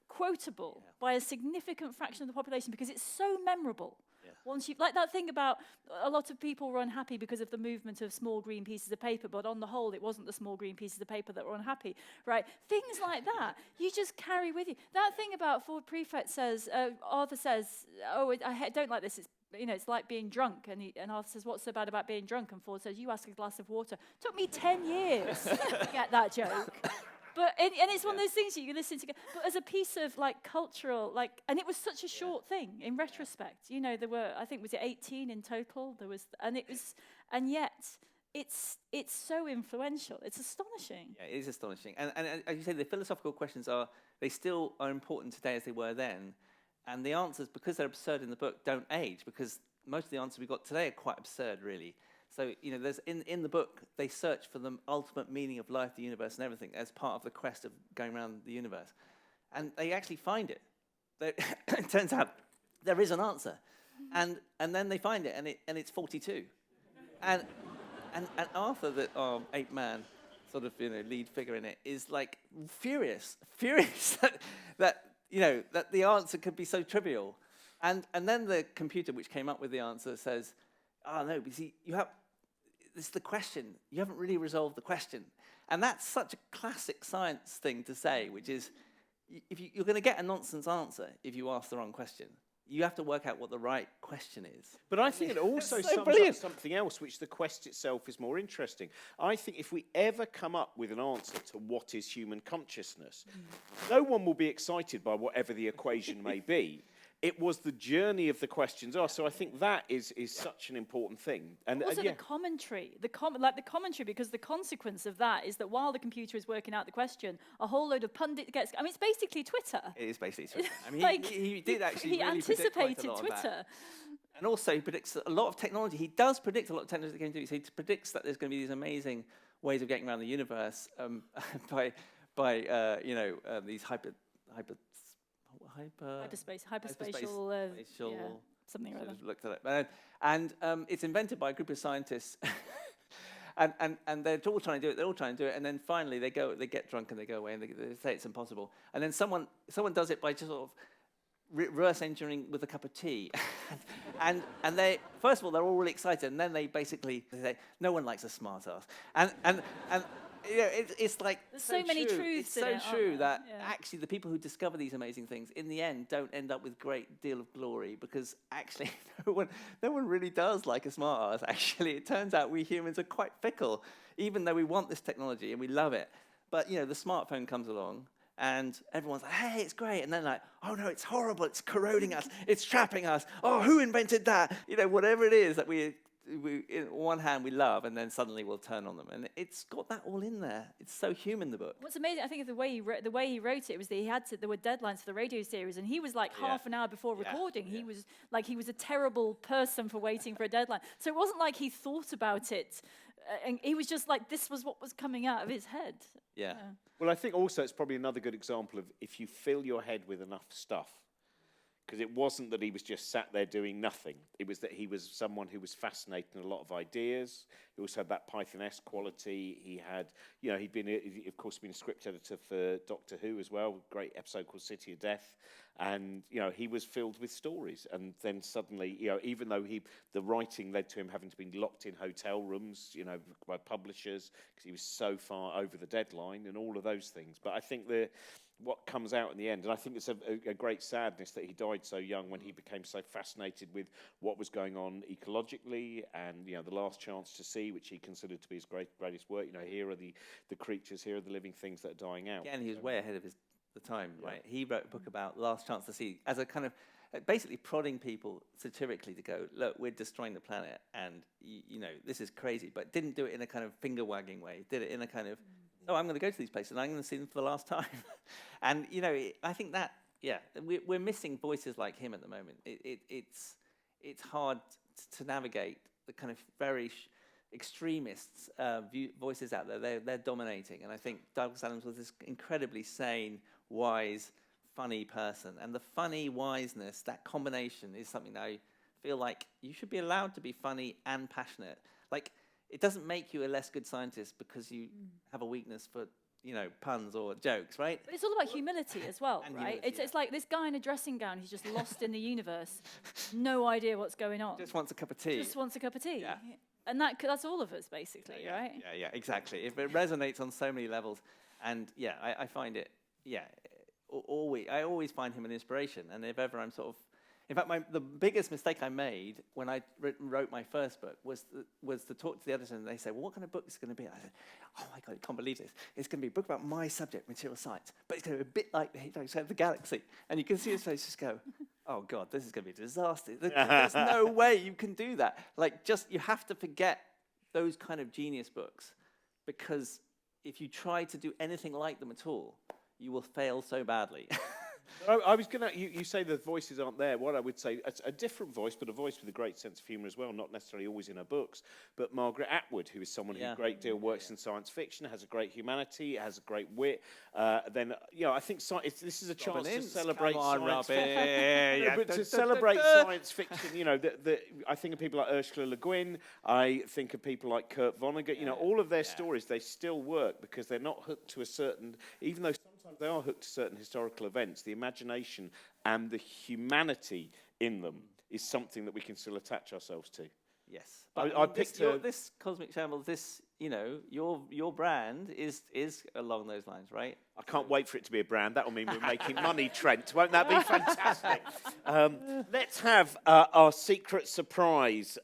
A: quotable by a significant fraction of the population because it's so memorable. Once you like that thing about a lot of people were unhappy because of the movement of small green pieces of paper, but on the whole, it wasn't the small green pieces of paper that were unhappy, right? Things like that, you just carry with you. That thing about Ford Prefect says, Arthur says, I don't like this, it's like being drunk. And Arthur says, what's so bad about being drunk? And Ford says, you ask a glass of water. Took me 10 years to get that joke. But and it's one of those things you can listen to. But as a piece of like cultural, and it was such a short thing in retrospect. You know, there were, I think, was it 18 in total? And yet it's so influential. It's astonishing.
D: Yeah, it is astonishing. And as you say, the philosophical questions they still are important today as they were then. And the answers, because they're absurd in the book, don't age, because most of the answers we've got today are quite absurd, really. So, you know, there's in the book, they search for the ultimate meaning of life, the universe, and everything as part of the quest of going around the universe. And they actually find it. It turns out there is an answer. And then they find it, and it's 42. And Arthur, the ape-man sort of, lead figure in it, is like furious that the answer could be so trivial. And then the computer which came up with the answer says, oh, no, but see, this is the question. You haven't really resolved the question. And that's such a classic science thing to say, which is, if you're going to get a nonsense answer if you ask the wrong question. You have to work out what the right question is.
B: But I think it also
D: so
B: sums
D: brilliant.
B: up something else, which the quest itself is more interesting. I think if we ever come up with an answer to what is human consciousness, no one will be excited by whatever the equation may be. It was the journey of the questions are. So I think that is such an important thing. And
A: also the commentary, the commentary, because the consequence of that is that while the computer is working out the question, a whole load of pundit gets. I mean, it's basically Twitter.
D: It is basically Twitter. I mean, he did actually.
A: He
D: really
A: anticipated
D: predict quite a lot
A: Twitter.
D: And also, he predicts a lot of technology. He does predict a lot of technology that can do. So he predicts that there's going to be these amazing ways of getting around the universe by these
A: hyperspatial, something like that.
D: Looked at it, and it's invented by a group of scientists, and they're all trying to do it. They're all trying to do it, and then finally they get drunk and they go away and they say it's impossible. And then someone does it by just sort of reverse engineering with a cup of tea, and they first of all they're all really excited, and then they say no one likes a smart ass, and it's like
A: there's so many
D: true.
A: truths.
D: It's so true that
A: Yeah.
D: actually the people who discover these amazing things in the end don't end up with great deal of glory, because actually no one really does like a smart ass. Actually, it turns out we humans are quite fickle, even though we want this technology and we love it. But the smartphone comes along, and everyone's like, hey, it's great. And then like, oh no, it's horrible. It's corroding us. It's trapping us. Oh, who invented that? Whatever it is that we in one hand we love, and then suddenly we'll turn on them. And it's got that all in there. It's so human, the book.
A: What's amazing, I think, of the way he wrote it was that there were deadlines for the radio series, and he was like half an hour before recording. He was a terrible person for waiting for a deadline. So it wasn't like he thought about it, and he was just like, this was what was coming out of his head.
D: Yeah.
B: Well, I think also it's probably another good example of if you fill your head with enough stuff, because it wasn't that he was just sat there doing nothing. It was that he was someone who was fascinated in a lot of ideas. He also had that Python-esque quality. He had, he'd been, of course, been a script editor for Doctor Who as well, a great episode called City of Death. And, he was filled with stories. And then suddenly, even though the writing led to him having to be locked in hotel rooms, by publishers, because he was so far over the deadline and all of those things. But I think what comes out in the end, and I think it's a great sadness that he died so young when he became so fascinated with what was going on ecologically, and The Last Chance to See, which he considered to be his greatest work. Here are the creatures, here are the living things that are dying out.
D: Again, he was way ahead of the time, right? He wrote a book about Last Chance to See as a kind of basically prodding people satirically to go, look, we're destroying the planet, and this is crazy, but didn't do it in a kind of finger-wagging way. Did it in a kind of, I'm going to go to these places and I'm going to see them for the last time. And, I think that, we're missing voices like him at the moment. It's hard to navigate the kind of very extremists' voices out there. They're dominating. And I think Douglas Adams was this incredibly sane, wise, funny person. And the funny wiseness, that combination is something that I feel like you should be allowed to be funny and passionate. Like, it doesn't make you a less good scientist because you have a weakness for, puns or jokes, right?
A: But it's all about humility as well,
D: And
A: right?
D: humility,
A: It's like this guy in a dressing gown who's just lost in the universe, no idea what's going on.
D: Just wants a cup of tea.
A: Just wants a cup of tea.
D: Yeah.
A: And that's all of us, basically, right?
D: Yeah, exactly. If it resonates on so many levels. And, I find it, I always find him an inspiration. And if ever I'm sort of, in fact, the biggest mistake I made when I wrote my first book was to talk to the editor, and they said, well, what kind of book is it going to be? And I said, oh my God, I can't believe this. It's going to be a book about my subject, material science, but it's going to be a bit like the Hitchhiker's Guide to the Galaxy. And you can see his face just go, oh God, this is going to be a disaster. There's no way you can do that. You have to forget those kind of genius books, because if you try to do anything like them at all, you will fail so badly.
B: I was going to, you say the voices aren't there. What I would say, a different voice, but a voice with a great sense of humour as well, not necessarily always in her books, but Margaret Atwood, who is someone who a great deal works in science fiction, has a great humanity, has a great wit. Then, I think this is a chance to celebrate science fiction. But to celebrate science fiction, I think of people like Ursula Le Guin, I think of people like Kurt Vonnegut, all of their stories, they still work because they're not hooked to a certain, even though sometimes they are hooked to certain historical events, the imagination and the humanity in them is something that we can still attach ourselves to.
D: Yes.
B: I picked
D: this Cosmic Shambles, your brand is along those lines, right?
B: I can't wait for it to be a brand. That will mean we're making money, Trent. Won't that be fantastic? Let's have our secret surprise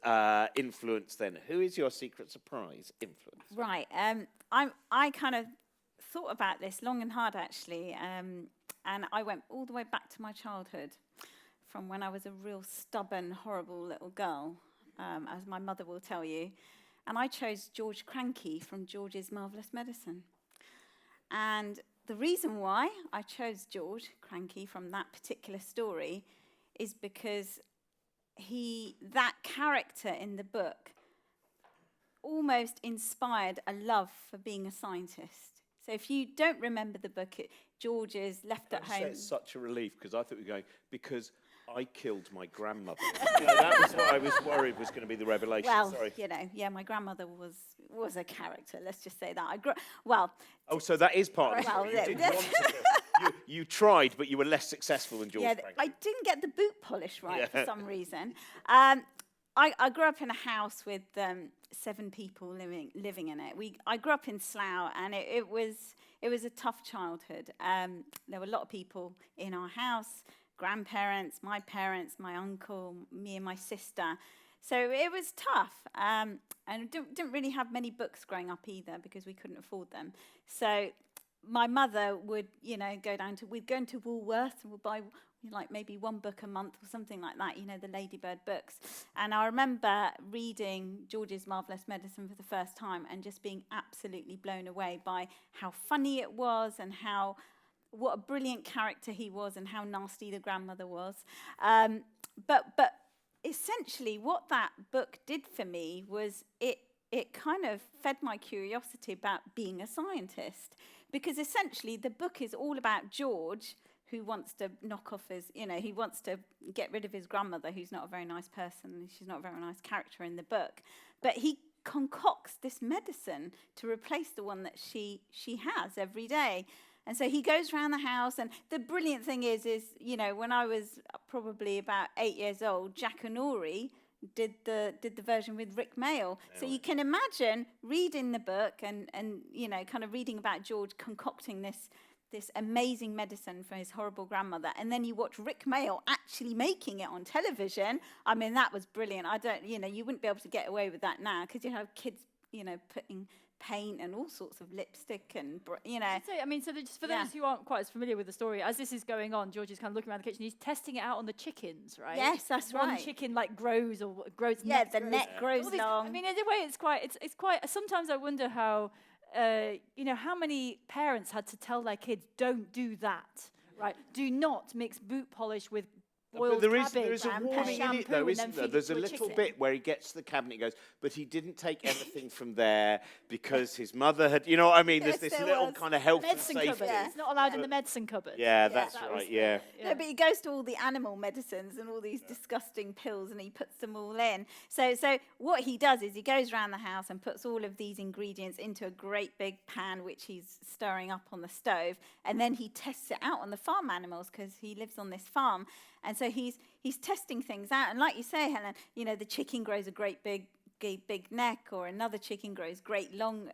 B: influence then. Who is your secret surprise influence?
C: Right. I kind of thought about this long and hard, actually, and I went all the way back to my childhood, from when I was a real stubborn, horrible little girl, as my mother will tell you. And I chose George Cranky from George's Marvellous Medicine. And the reason why I chose George Cranky from that particular story is because that character in the book almost inspired a love for being a scientist. So if you don't remember the book, George is left at home.
B: It's such a relief, because I thought we were going, because I killed my grandmother. That was what I was worried was going to be the revelation.
C: Well,
B: Sorry.
C: my grandmother was a character, let's just say that.
B: Oh, so that is part of it.
C: Well,
B: You didn't want to. You tried, but you were less successful than George.
C: Yeah, I didn't get the boot polish right for some reason. I grew up in a house with 7 people living in it. I grew up in Slough, and it was a tough childhood. There were a lot of people in our house, grandparents, my parents, my uncle, me and my sister. So it was tough, and didn't really have many books growing up either, because we couldn't afford them. So my mother would, we'd go into Woolworths and we'd buy like maybe 1 book a month or something like that, the Ladybird books. And I remember reading George's Marvellous Medicine for the first time and just being absolutely blown away by how funny it was, and what a brilliant character he was, and how nasty the grandmother was. But essentially what that book did for me was it kind of fed my curiosity about being a scientist, because essentially the book is all about George, who wants to knock off he wants to get rid of his grandmother, who's not a very nice person. She's not a very nice character in the book. But he concocts this medicine to replace the one that she has every day. And so he goes around the house, and the brilliant thing is when I was probably about 8 years old, Jack Honoré did the version with Rick Mail. So you can imagine reading the book and kind of reading about George concocting this amazing medicine for his horrible grandmother, and then you watch Rick Mail actually making it on television. I mean, that was brilliant. You wouldn't be able to get away with that now, because you have kids, putting paint and all sorts of lipstick and,
A: So just for those who aren't quite as familiar with the story, as this is going on, George is kind of looking around the kitchen. He's testing it out on the chickens, right?
C: Yes, that's right.
A: One chicken grows.
C: Yeah, the neck grows long.
A: I mean, in a way, it's quite. Sometimes I wonder how. How many parents had to tell their kids, don't do that, right? Do not mix boot polish with boiled cabbage.
B: There is a warning in it, though, isn't there? There's a little bit where he gets to the cabinet, he goes, but he didn't take anything from there because his mother had, you know what I mean?
C: Yes,
B: There's this little kind of health and
A: medicine
B: safety.
A: cupboard. It's not allowed in the medicine cupboard.
B: Yeah, that's right, yeah.
C: No, but he goes to all the animal medicines and all these disgusting pills, and he puts them all in. So what he does is he goes around the house and puts all of these ingredients into a great big pan, which he's stirring up on the stove, and then he tests it out on the farm animals, because he lives on this farm. And so he's testing things out. And like you say, Helen, the chicken grows a great big neck, or another chicken grows great long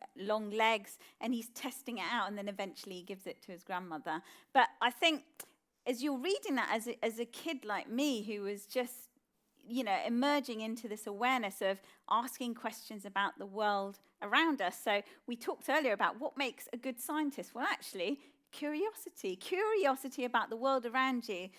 C: legs, and he's testing it out, and then eventually he gives it to his grandmother. But I think as you're reading that as a kid like me, who was just emerging into this awareness of asking questions about the world around us. So we talked earlier about what makes a good scientist. Well, actually, curiosity about the world around you.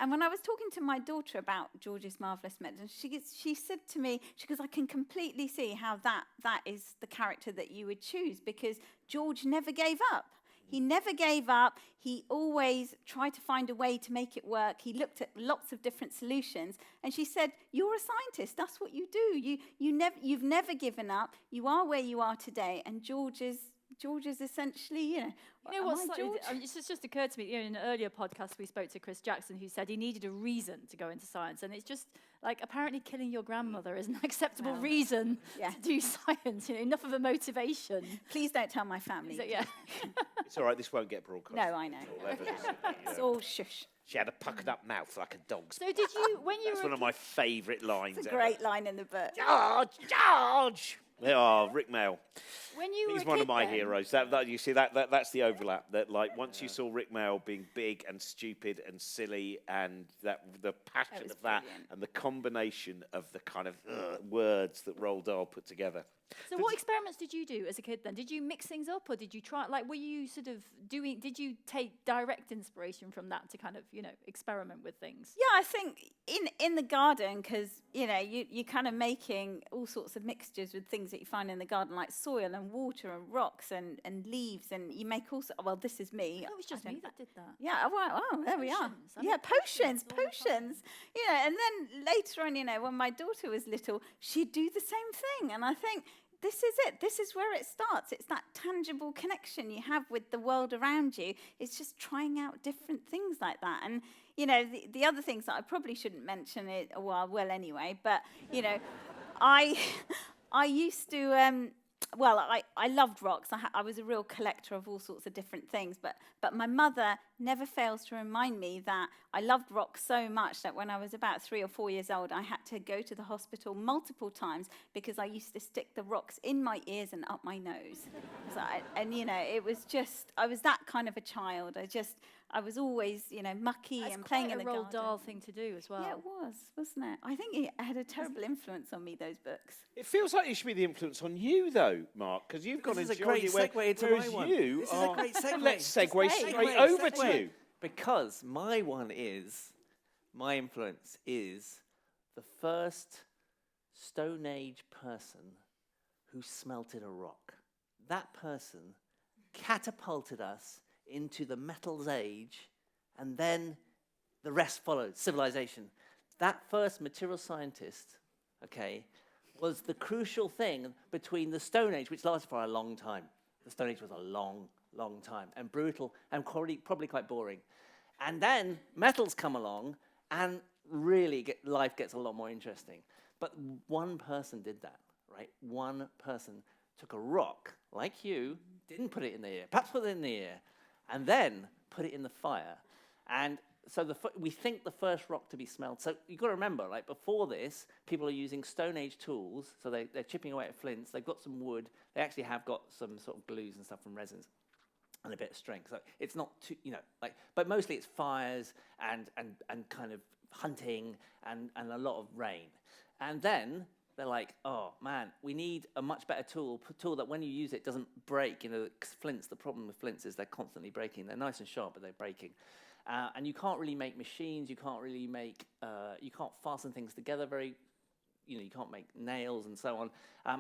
C: And when I was talking to my daughter about George's Marvellous Medicine, she said to me, she goes, I can completely see how that is the character that you would choose, because George never gave up. He never gave up. He always tried to find a way to make it work. He looked at lots of different solutions. And she said, you're a scientist. That's what you do. You've never given up. You are where you are today. And George is essentially,
A: it's just occurred to me, in an earlier podcast we spoke to Chris Jackson, who said he needed a reason to go into science, and it's just apparently killing your grandmother is an acceptable reason to do science, enough of a motivation.
C: Please don't tell my family.
B: It's all right, this won't get broadcast.
C: No, I know. It's all shush.
B: She had a puckered up mouth like a dog's.
A: So did you, when you
B: That's
A: were
B: one of my favourite lines.
C: It's a great line in the book.
B: George! Oh, Rick Mail.
A: When you
B: He's
A: were
B: one of my heroes. You see, that's the overlap. That once you saw Rick Mail being big and stupid and silly, and the passion of that,
C: brilliant.
B: and the combination of the kind of words that Roald Dahl put together.
A: So what experiments did you do as a kid then? Did you mix things up, or did you try, like, were you sort of doing, did you take direct inspiration from that to kind of, experiment with things?
C: Yeah, I think in the garden, because, you're kind of making all sorts of mixtures with things that you find in the garden, like soil and water and rocks and leaves, and you make all sorts, well, this is me.
A: It was just me that did that.
C: Yeah, oh, there we are.
A: Potions. I
C: Yeah,
A: made
C: potions.
A: potions
C: And then later on, when my daughter was little, she'd do the same thing. And I think this is it. This is where it starts. It's that tangible connection you have with the world around you. It's just trying out different things like that. And, the other things that I probably shouldn't mention it, well anyway, but, I used to, I loved rocks. I was a real collector of all sorts of different things, but my mother never fails to remind me that I loved rocks so much that when I was about 3 or 4 years old, I had to go to the hospital multiple times because I used to stick the rocks in my ears and up my nose. It was just, I was that kind of a child. I was always, mucky and playing in the garden.
A: That's quite a Roald Dahl thing to do as well.
C: Yeah, it was, wasn't it? I think it had a terrible influence on me, those books.
B: It feels like it should be the influence on you, though, Mark, because you've gone into
D: This is a great segue into my one.
B: You
D: This is a great segue.
B: Let's segue straight over to you.
D: Because my influence is the first Stone Age person who smelted a rock. That person catapulted us into the metals age, and then the rest followed, civilization. That first material scientist, was the crucial thing between the Stone Age, which lasted for a long time. The Stone Age was a long, long time, and brutal, and probably quite boring. And then metals come along, and really life gets a lot more interesting. But one person did that, right? One person took a rock, like you, didn't put it in the ear, perhaps put it in the ear, and then put it in the fire. And so we think the first rock to be smelled. So you've got to remember, like before this, people are using Stone Age tools. So they're chipping away at flints. They've got some wood. They actually have got some sort of glues and stuff from resins and a bit of strength. So it's not too, but mostly it's fires and kind of hunting and a lot of rain. And then they're like, oh man, we need a much better tool that when you use it doesn't break. Flints, the problem with flints is they're constantly breaking. They're nice and sharp, but they're breaking. And you can't really make machines, you can't really make, you can't fasten things together you can't make nails and so on.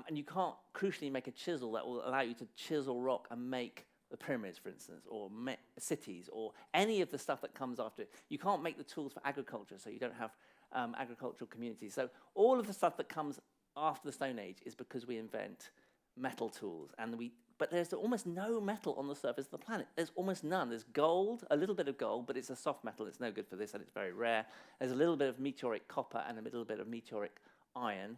D: And you can't crucially make a chisel that will allow you to chisel rock and make the pyramids, for instance, or cities, or any of the stuff that comes after it. You can't make the tools for agriculture, so you don't have agricultural communities. So all of the stuff that comes after the Stone Age is because we invent metal tools, but there's almost no metal on the surface of the planet. There's almost none. There's gold, a little bit of gold, but it's a soft metal. It's no good for this, and it's very rare. There's a little bit of meteoric copper and a little bit of meteoric iron.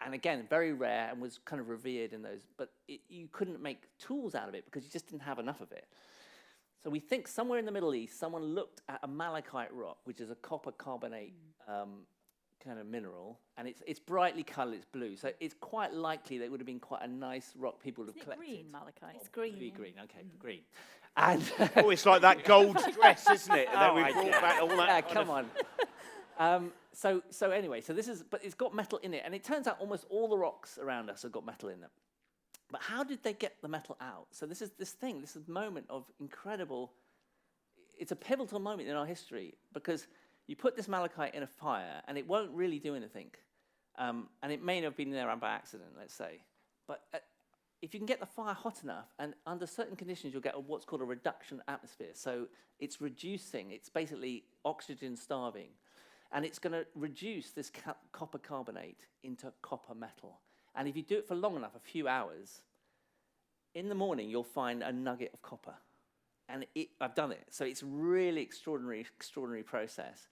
D: And again, very rare and was kind of revered in those. But you couldn't make tools out of it because you just didn't have enough of it. So we think somewhere in the Middle East, someone looked at a malachite rock, which is a copper carbonate kind of mineral, and it's brightly coloured, it's blue. So it's quite likely that it would have been quite a nice rock people would have collected.
A: Green malachite.
C: It's green.
D: Green, okay, green. And
B: it's like that gold dress, isn't it? That we
D: I
B: brought
D: get
B: back all that.
D: Yeah, come on. So anyway, so this is, but it's got metal in it, and it turns out almost all the rocks around us have got metal in them. But how did they get the metal out? So this is a moment of incredible. It's a pivotal moment in our history because you put this malachite in a fire, and it won't really do anything, and it may have been there by accident, let's say. But if you can get the fire hot enough, and under certain conditions, you'll get what's called a reduction atmosphere. So it's reducing. It's basically oxygen starving. And it's going to reduce this copper carbonate into copper metal. And if you do it for long enough, a few hours, in the morning you'll find a nugget of copper. And I've done it. So it's really extraordinary process.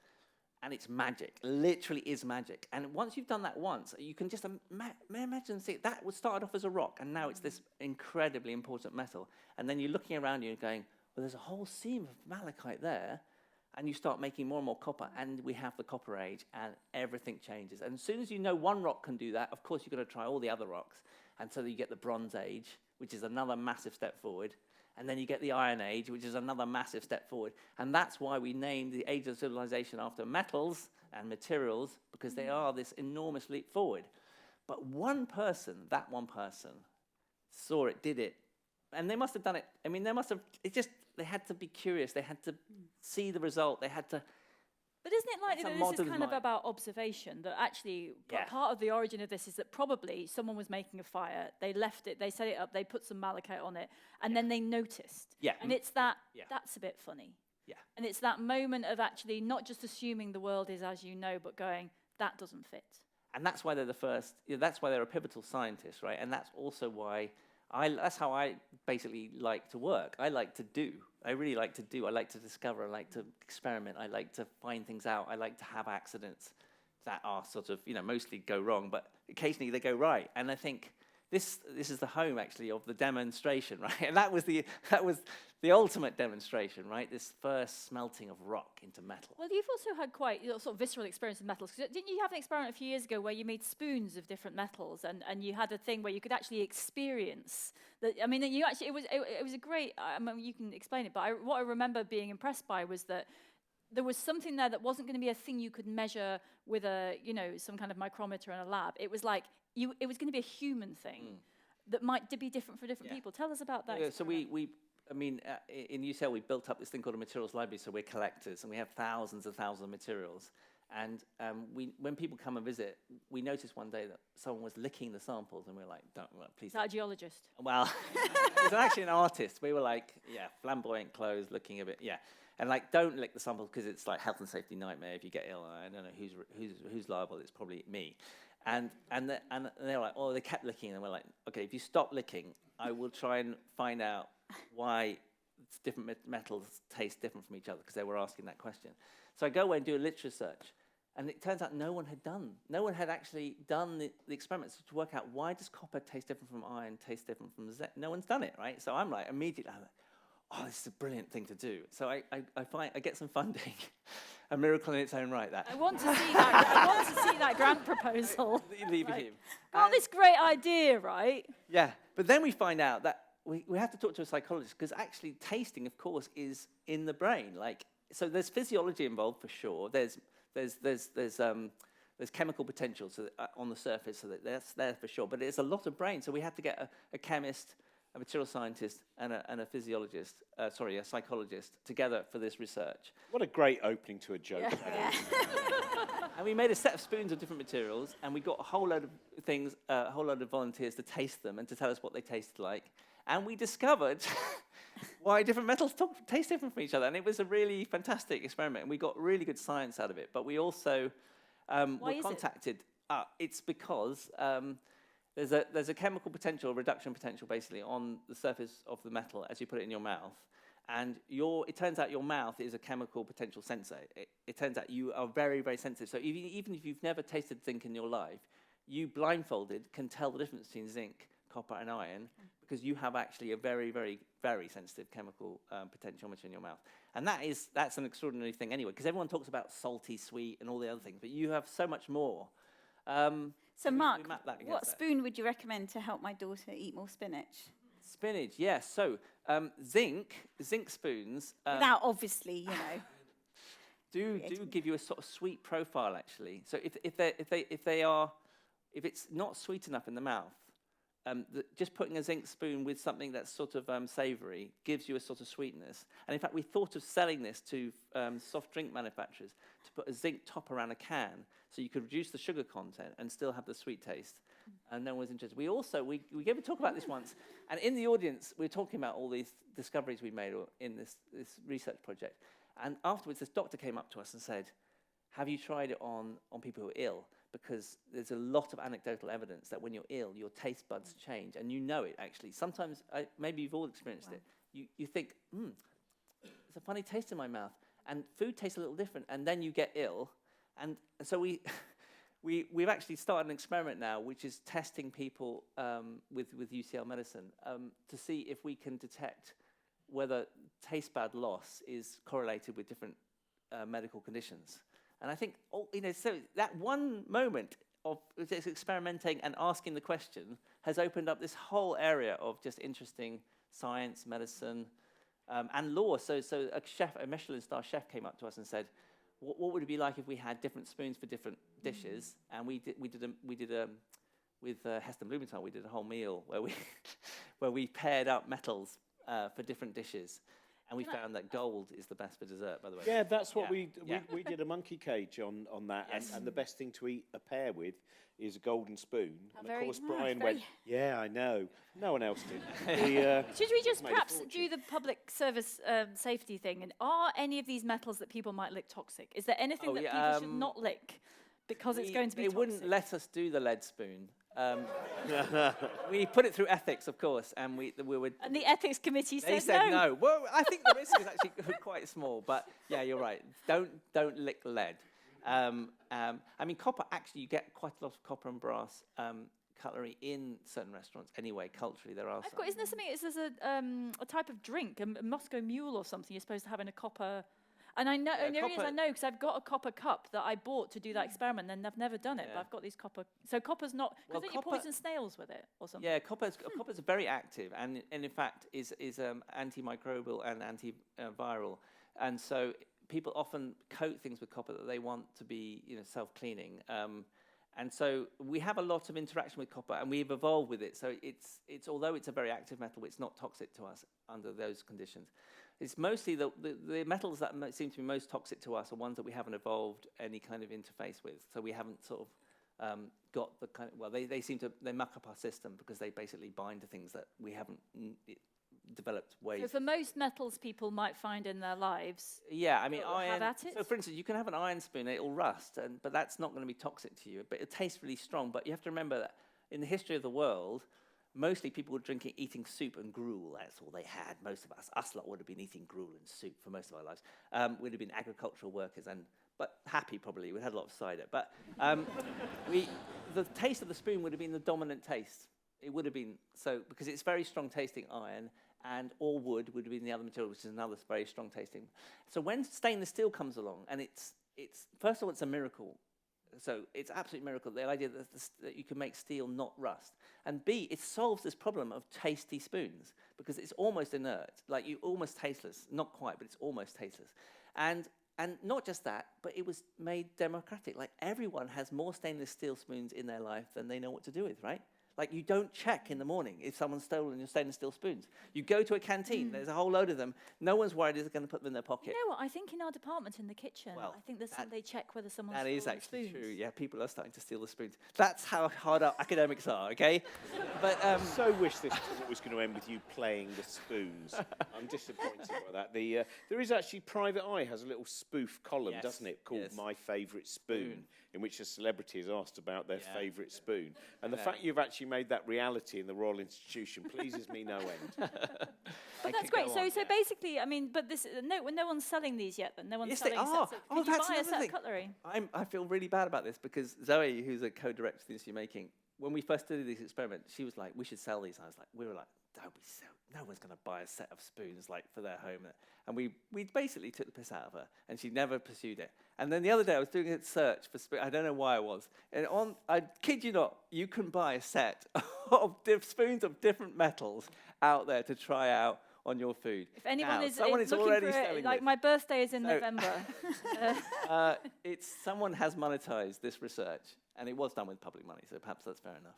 D: And it's magic. Literally is magic. And once you've done that once, you can just imagine, see, that was started off as a rock, and now it's this incredibly important metal. And then you're looking around you and going, well, there's a whole seam of malachite there. And you start making more and more copper, and we have the Copper Age, and everything changes. And as soon as you know one rock can do that, of course you've got to try all the other rocks. And so you get the Bronze Age, which is another massive step forward. And then you get the Iron Age, which is another massive step forward. And that's why we named the Age of Civilization after metals and materials, because they are this enormous leap forward. But that one person, saw it, did it, and they must have done it. I mean, they had to be curious. They had to see the result. They had to.
A: But isn't it likely
D: That's a
A: that this is
D: modern
A: kind of
D: mind.
A: about observation? That actually
D: Yeah.
A: part of the origin of this is that probably someone was making a fire, they left it, they set it up, they put some malachite on it, and then they noticed.
D: Yeah.
A: And it's that,
D: Yeah.
A: that's a bit funny.
D: Yeah.
A: And it's that moment of actually not just assuming the world is as you know, but going, that doesn't fit.
D: And that's why they're the first. That's why they're a pivotal scientist, right? And that's also why that's how I basically like to work. I like to do. I really like to do. I like to discover. I like to experiment. I like to find things out. I like to have accidents that are sort of, mostly go wrong, but occasionally they go right. And I think this is the home actually of the demonstration, right? And that was the ultimate demonstration, right? This first smelting of rock into metal.
A: Well, you've also had quite sort of visceral experience with metals. 'Cause didn't you have an experiment a few years ago where you made spoons of different metals, and you had a thing where you could actually experience that? I mean, it was a great. I mean, you can explain it, but what I remember being impressed by was that there was something there that wasn't going to be a thing you could measure with some kind of micrometer in a lab. It was like it was going to be a human thing that might be different for different people. Tell us about that.
D: Yeah, so in UCL, we built up this thing called a materials library, so we're collectors, and we have thousands and thousands of materials. And when people come and visit, we noticed one day that someone was licking the samples, and we were like, please.
A: Is that a geologist?
D: Well, it was actually an artist. We were like, flamboyant clothes, looking a bit, And don't lick the samples because it's like health and safety nightmare if you get ill. I don't know who's liable. It's probably me. And they were like, they kept licking, and we're like, okay, if you stop licking, I will try and find out why different metals taste different from each other, because they were asking that question. So I go away and do a literature search, and it turns out no one had actually done the experiments to work out why does copper taste different from iron, taste different from zinc. No one's done it, right? So I'm like, immediately, this is a brilliant thing to do. So I get some funding. A miracle in its own right, that.
A: I want to see that. I want to see that grant proposal.
D: Leave it him.
A: Got this great idea, right?
D: Yeah, but then we find out that we have to talk to a psychologist, because actually tasting, of course, is in the brain. So there's physiology involved for sure. There's chemical potential on the surface, so that's there for sure. But it's a lot of brain, so we have to get a chemist, a material scientist, and a physiologist, a psychologist, together for this research.
B: What a great opening to a joke.
C: Yeah.
D: And we made a set of spoons of different materials, and we got a whole load of things, a whole load of volunteers to taste them and to tell us what they tasted like. And we discovered why different metals taste different from each other. And it was a really fantastic experiment, and we got really good science out of it. But we also were contacted. It's because there's a chemical potential, reduction potential, basically, on the surface of the metal as you put it in your mouth. And it turns out your mouth is a chemical potential sensor. It turns out you are very, very sensitive. So even if you've never tasted zinc in your life, you blindfolded can tell the difference between zinc, copper, and iron, because you have actually a very, very, very sensitive chemical potentiometer in your mouth. And that's an extraordinary thing anyway, because everyone talks about salty, sweet, and all the other things, but you have so much more.
C: So Mark,
D: we
C: what spoon would you recommend to help my daughter eat more spinach?
D: Spinach, yes. So zinc spoons.
C: Without obviously,
D: do give you a sort of sweet profile, actually. So if it's not sweet enough in the mouth, just putting a zinc spoon with something that's sort of savoury gives you a sort of sweetness. And in fact, we thought of selling this to soft drink manufacturers to put a zinc top around a can, so you could reduce the sugar content and still have the sweet taste. And no one was interested. We also we gave a talk about this once, and in the audience we were talking about all these discoveries we made in this research project. And afterwards, this doctor came up to us and said, "Have you tried it on people who are ill? Because there's a lot of anecdotal evidence that when you're ill, your taste buds change, and you know it, actually. Sometimes, maybe you've all experienced it. You think, there's a funny taste in my mouth, and food tastes a little different, and then you get ill. And so we've actually started an experiment now, which is testing people with UCL medicine to see if we can detect whether taste bud loss is correlated with different medical conditions. And I think, so that one moment of just experimenting and asking the question has opened up this whole area of just interesting science, medicine, and law. So a Michelin star chef came up to us and said, "What would it be like if we had different spoons for different dishes?" And we with Heston Blumenthal, we did a whole meal where we where we paired up metals for different dishes, and we found that gold is the best for dessert. By the way.
B: Yeah, that's what
D: Yeah.
B: we did a monkey cage on that,
D: Yes.
B: and the best thing to eat a pear with is a golden spoon. And
A: very-
B: of course,
A: ah,
B: Brian
A: very-
B: went, "Yeah, I know. No one else did."
A: Should we just
B: made a
A: perhaps
B: fortune.
A: do the public service safety thing? And are any of these metals that people might lick toxic? Is there anything that people should not lick because it's going to be
D: They
A: toxic?
D: wouldn't let us do the lead spoon. We put it through ethics, of course, and we were.
A: And the ethics committee
D: They
A: said
D: said no. Well, I think the risk is actually quite small, but yeah, you're right. Don't lick lead. I mean, copper. Actually, you get quite a lot of copper and brass cutlery in certain restaurants. Anyway, culturally, there are. Some.
A: Isn't there something? Is there a type of drink, a Moscow Mule or something? You're supposed to have in a copper. And I know,
D: Yeah,
A: and the only reason I
D: copper-
A: know because I've got a copper cup that I bought to do that experiment, and I've never done it. But
D: Yeah.
A: I've got these copper. So copper's not. Because
D: Well,
A: don't you
D: copper-
A: poison snails with it or something?
D: Yeah, copper's very active, and in fact is antimicrobial and antiviral, and so people often coat things with copper that they want to be self-cleaning. And so we have a lot of interaction with copper, and we've evolved with it. So it's although it's a very active metal, it's not toxic to us under those conditions. It's mostly the metals that seem to be most toxic to us are ones that we haven't evolved any kind of interface with. So we haven't sort of got the kind of, well, they seem to, they muck up our system because they basically bind to things that we haven't developed ways.
A: So for most metals people might find in their lives,
D: Yeah, I mean,
A: Have
D: iron.
A: at it.
D: So, for instance, you can have an iron spoon; it'll rust, but that's not going to be toxic to you. But it tastes really strong. But you have to remember that in the history of the world, mostly people were eating soup and gruel. That's all they had. Most of us lot would have been eating gruel and soup for most of our lives. We'd have been agricultural workers, but happy probably. We had a lot of cider. But the taste of the spoon would have been the dominant taste. It would have been because it's very strong tasting iron. Or wood would have been the other material, which is another very strong tasting. So when stainless steel comes along, and it's first of all, it's a miracle. So it's absolute miracle, the idea that you can make steel not rust. And B, it solves this problem of tasty spoons, because it's almost inert, like you almost tasteless. Not quite, but it's almost tasteless. And not just that, but it was made democratic. Like everyone has more stainless steel spoons in their life than they know what to do with, right? Like you don't check in the morning if someone's stolen your stainless steel spoons. You go to a canteen, there's a whole load of them. No one's worried they're going to put them in their pocket.
A: you know what? I think in our department in the kitchen,
D: Well,
A: I think they check whether someone's
D: That is
A: stolen
D: actually
A: spoons.
D: true. Yeah, people are starting to steal the spoons. That's how hard our academics are, okay? But
B: So wish this talk was going to end with you playing the spoons. I'm disappointed by that. There is actually Private Eye has a little spoof column,
D: Yes,
B: doesn't it, called
D: yes.
B: My Favourite Spoon, in which a celebrity is asked about their
D: Yeah.
B: favourite spoon. And the
D: know.
B: fact you've actually made that reality in the Royal Institution pleases me no end.
A: But that's great. So basically, I mean, but no one's selling these yet. Then no one's
D: Yes, they
A: selling
D: are.
A: sets.
D: Oh,
A: Could you
D: that's
A: buy a
D: another
A: set
D: thing.
A: of cutlery?
D: I feel really bad about this because Zoe, who's a co-director of the Institute Making, when we first did this experiment, she was like, we should sell these. We were like, don't be so. No one's going to buy a set of spoons like for their home. And we basically took the piss out of her, and she never pursued it. And then the other day, I was doing a search for spoons. I don't know why I was. And I kid you not, you can buy a set of spoons of different metals out there to try out on your food.
A: If anyone
D: Now,
A: is
D: someone is
A: looking
D: already
A: for it,
D: selling
A: like
D: this.
A: my birthday is in
D: So-
A: November.
D: Someone has monetized this research, and it was done with public money, so perhaps that's fair enough.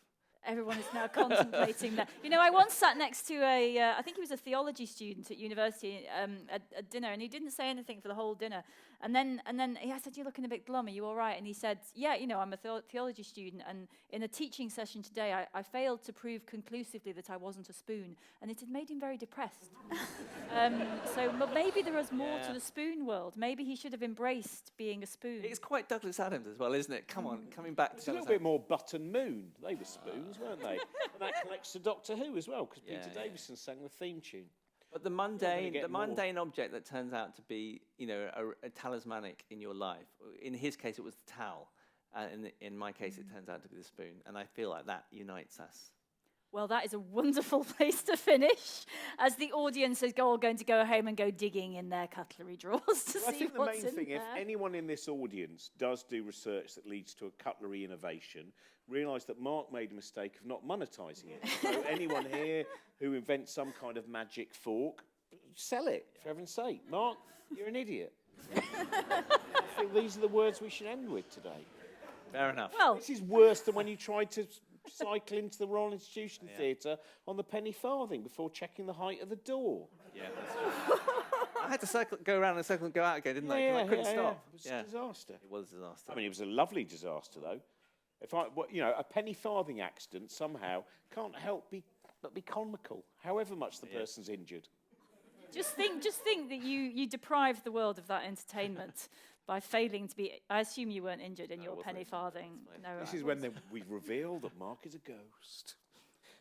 A: Everyone is now contemplating that. You know, I once sat next to I think he was a theology student at university at dinner, and he didn't say anything for the whole dinner. And then I said, "You're looking a bit glum. Are you all right?" And he said, "Yeah, you know, I'm a theology student, and in a teaching session today, I failed to prove conclusively that I wasn't a spoon, and it had made him very depressed." So maybe there is more to the spoon world. Maybe he should have embraced being a spoon.
D: It's quite Douglas Adams as well, isn't it? Come on, coming back to
B: It's a little
D: Douglas
B: bit more Button Moon. They were spoons, weren't they? And that connects to Doctor Who as well, because Peter
D: Yeah.
B: Davison sang the theme tune.
D: But the
B: get more.
D: mundane object that turns out to be, a talismanic in your life. In his case, it was the towel. In my case, it turns out to be the spoon. And I feel like that unites us.
A: Well, that is a wonderful place to finish, as the audience is all going to go home and go digging in their cutlery drawers to
B: I
A: see
B: think the
A: what's
B: main
A: in
B: thing,
A: there.
B: if anyone in this audience does do research that leads to a cutlery innovation, realise that Mark made a mistake of not monetising it. So anyone here who invents some kind of magic fork, sell it, for heaven's sake. Mark, you're an idiot. I think these are the words we should end with today.
D: Fair enough.
A: Well,
B: This is worse than when you tried to cycle into the Royal Institution Theatre on the penny farthing before checking the height of the door.
D: Yeah, that's true. I had to go around in a circle and go out again, didn't I? 'Cause I couldn't stop.
B: It was a disaster.
D: It was a disaster.
B: I mean, it was a lovely disaster, though. A penny farthing accident somehow can't help but be comical, however much the person's injured.
A: Just think that you deprived the world of that entertainment by failing to be. I assume you weren't injured in your penny farthing. No,
B: This is when we reveal that Mark is a ghost.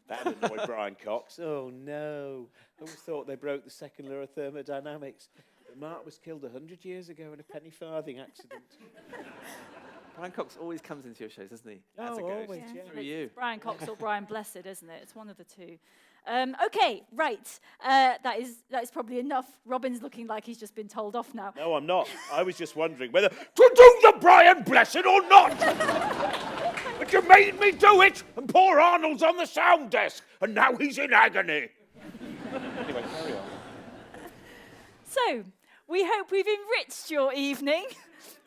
B: That annoyed Brian Cox. Oh no! I always thought they broke the second law of thermodynamics. But Mark was killed 100 years ago in a penny farthing accident.
D: Brian Cox always comes into your shows, doesn't he? As a
B: Oh,
D: ghost.
B: always, yeah.
D: Through you.
A: It's Brian Cox or Brian Blessed, isn't it? It's one of the two. Okay, right. That is probably enough. Robin's looking like he's just been told off now.
B: No, I'm not. I was just wondering whether to do the Brian Blessed or not. But you made me do it, and poor Arnold's on the sound desk, and now he's in agony. Anyway, carry on.
A: So, we hope we've enriched your evening.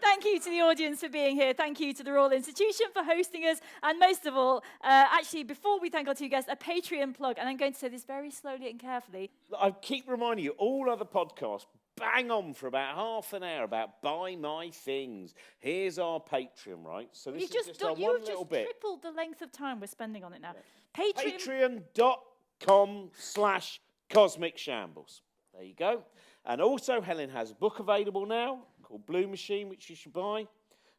A: Thank you to the audience for being here. Thank you to the Royal Institution for hosting us. And most of all, actually, before we thank our two guests, a Patreon plug. And I'm going to say this very slowly and carefully.
B: I keep reminding you, all other podcasts bang on for about half an hour about buy my things. Here's our Patreon, right? So this is just our one little bit.
A: Tripled the length of time we're spending on it now. Yeah.
B: Patreon.com/Cosmic Shambles. There you go. And also, Helen has a book available now called Blue Machine, which you should buy.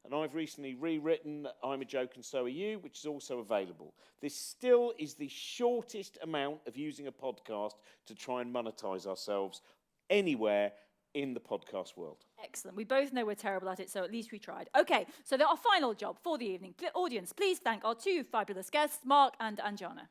B: And I've recently rewritten I'm a Joke and So Are You, which is also available. This still is the shortest amount of using a podcast to try and monetize ourselves anywhere in the podcast world.
A: Excellent. We both know we're terrible at it, so at least we tried. Okay, so our final job for the evening. Audience, please thank our two fabulous guests, Mark and Anjana.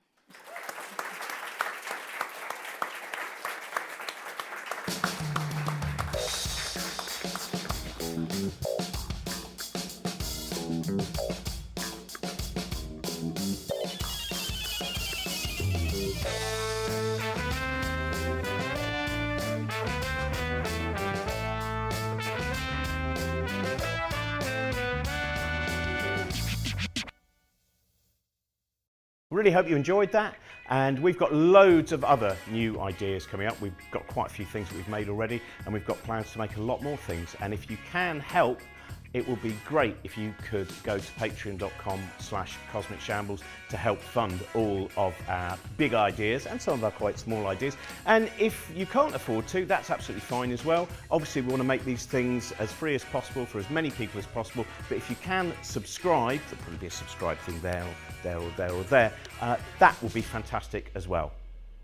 E: Really hope you enjoyed that, and we've got loads of other new ideas coming up. We've got quite a few things that we've made already, and we've got plans to make a lot more things. And if you can help, it would be great if you could go to patreon.com/Cosmic Shambles to help fund all of our big ideas and some of our quite small ideas. And if you can't afford to, that's absolutely fine as well. Obviously, we want to make these things as free as possible for as many people as possible. But if you can subscribe, there'll probably be a subscribe thing there, or there. That will be fantastic as well.